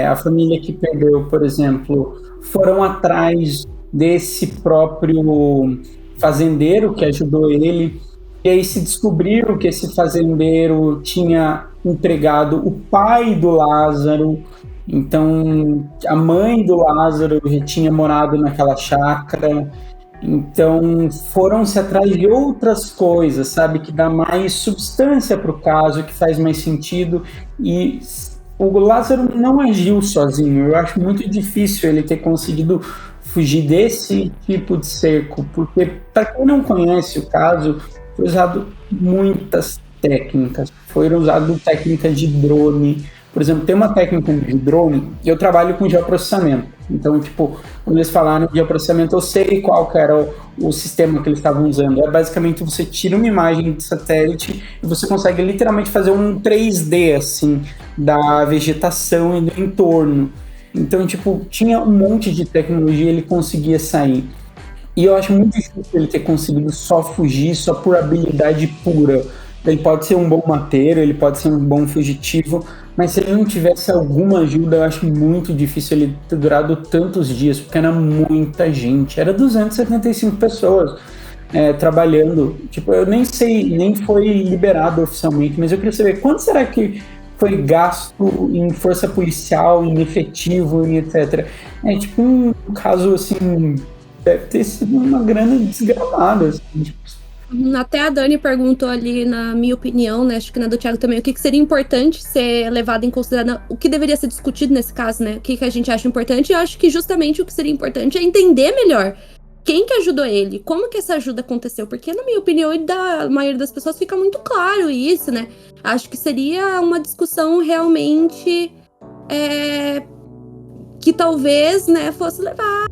a família que perdeu, por exemplo, foram atrás desse próprio fazendeiro que ajudou ele, e aí se descobriu que esse fazendeiro tinha entregado o pai do Lázaro. Então a mãe do Lázaro já tinha morado naquela chácara. Então, foram-se atrás de outras coisas, sabe? Que dá mais substância para o caso, que faz mais sentido. E o Lázaro não agiu sozinho. Eu acho muito difícil ele ter conseguido fugir desse tipo de cerco, porque, para quem não conhece o caso, foi usado muitas técnicas. Foram usadas técnicas de drone. Por exemplo, tem uma técnica de drone, e eu trabalho com geoprocessamento. Então, tipo, quando eles falaram de geoprocessamento, eu sei qual que era o sistema que eles estavam usando. Basicamente, você tira uma imagem de satélite e você consegue literalmente fazer um 3D, assim, da vegetação e do entorno. Então, tipo, tinha um monte de tecnologia, ele conseguia sair. E eu acho muito difícil ele ter conseguido só fugir, só por habilidade pura. Ele pode ser um bom mateiro, ele pode ser um bom fugitivo, mas se ele não tivesse alguma ajuda, eu acho muito difícil ele ter durado tantos dias, porque era muita gente, era 275 pessoas trabalhando. Tipo, eu nem sei, nem foi liberado oficialmente, mas eu queria saber quanto será que foi gasto em força policial, em efetivo e etc. É tipo um caso, assim, deve ter sido uma grana desgramada, assim, tipo. Até a Dani perguntou ali, na minha opinião, né, acho que na do Thiago também, o que seria importante ser levado em consideração, o que deveria ser discutido nesse caso, né, o que a gente acha importante. Eu acho que justamente o que seria importante é entender melhor quem que ajudou ele, como que essa ajuda aconteceu, porque na minha opinião e da maioria das pessoas fica muito claro isso, né. Acho que seria uma discussão realmente que talvez, né, fosse levar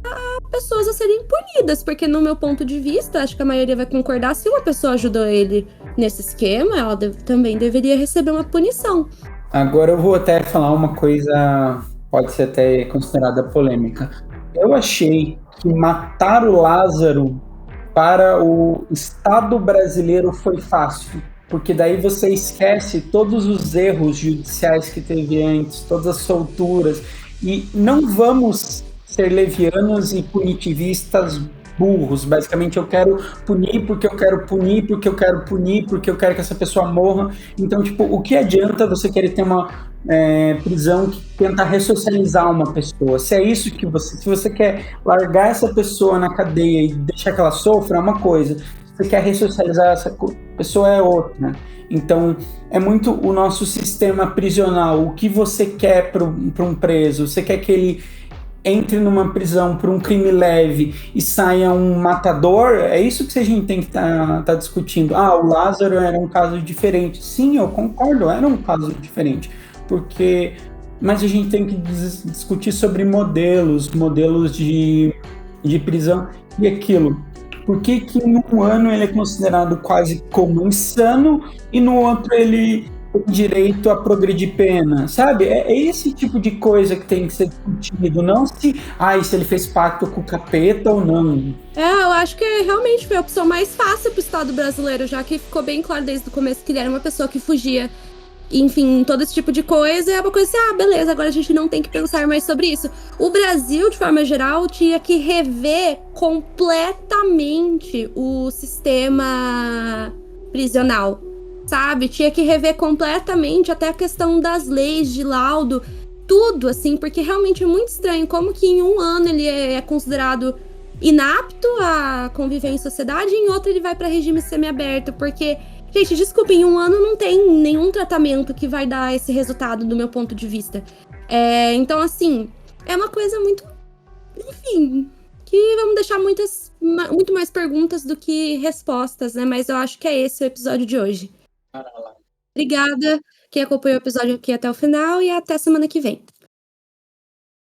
pessoas a serem punidas, porque no meu ponto de vista, acho que a maioria vai concordar, se uma pessoa ajudou ele nesse esquema, ela também deveria receber uma punição. Agora eu vou até falar uma coisa, pode ser até considerada polêmica. Eu achei que matar o Lázaro para o Estado brasileiro foi fácil, porque daí você esquece todos os erros judiciais que teve antes, todas as solturas, e não vamos ser levianos e punitivistas burros. Basicamente, eu quero punir porque eu quero punir, porque eu quero punir, porque eu quero que essa pessoa morra. Então, tipo, o que adianta você querer ter uma prisão que tenta ressocializar uma pessoa? Se é isso que se você quer largar essa pessoa na cadeia e deixar que ela sofra, é uma coisa. Se você quer ressocializar essa pessoa, é outra, né? Então, é muito o nosso sistema prisional. O que você quer para um preso? Você quer que ele entre numa prisão por um crime leve e saia um matador? É isso que a gente tem que tá discutindo. O Lázaro era um caso diferente. Sim, eu concordo, era um caso diferente. Mas a gente tem que discutir sobre modelos de prisão e aquilo. Por que em um ano ele é considerado quase como insano e no outro ele tem direito a progredir pena, sabe? É esse tipo de coisa que tem que ser discutido, não se ele fez pacto com o capeta ou não. Eu acho que realmente foi a opção mais fácil pro Estado brasileiro, já que ficou bem claro desde o começo que ele era uma pessoa que fugia. Enfim, todo esse tipo de coisa, é uma coisa assim, beleza, agora a gente não tem que pensar mais sobre isso. O Brasil, de forma geral, tinha que rever completamente o sistema prisional, sabe? Tinha que rever completamente até a questão das leis de laudo, tudo, assim, porque realmente é muito estranho como que em um ano ele é considerado inapto a conviver em sociedade e em outro ele vai para regime semiaberto, porque... Gente, desculpa, em um ano não tem nenhum tratamento que vai dar esse resultado do meu ponto de vista. Então, assim, é uma coisa muito... Enfim, que vamos deixar muito mais perguntas do que respostas, né? Mas eu acho que é esse o episódio de hoje. Obrigada quem acompanhou o episódio aqui até o final e até semana que vem.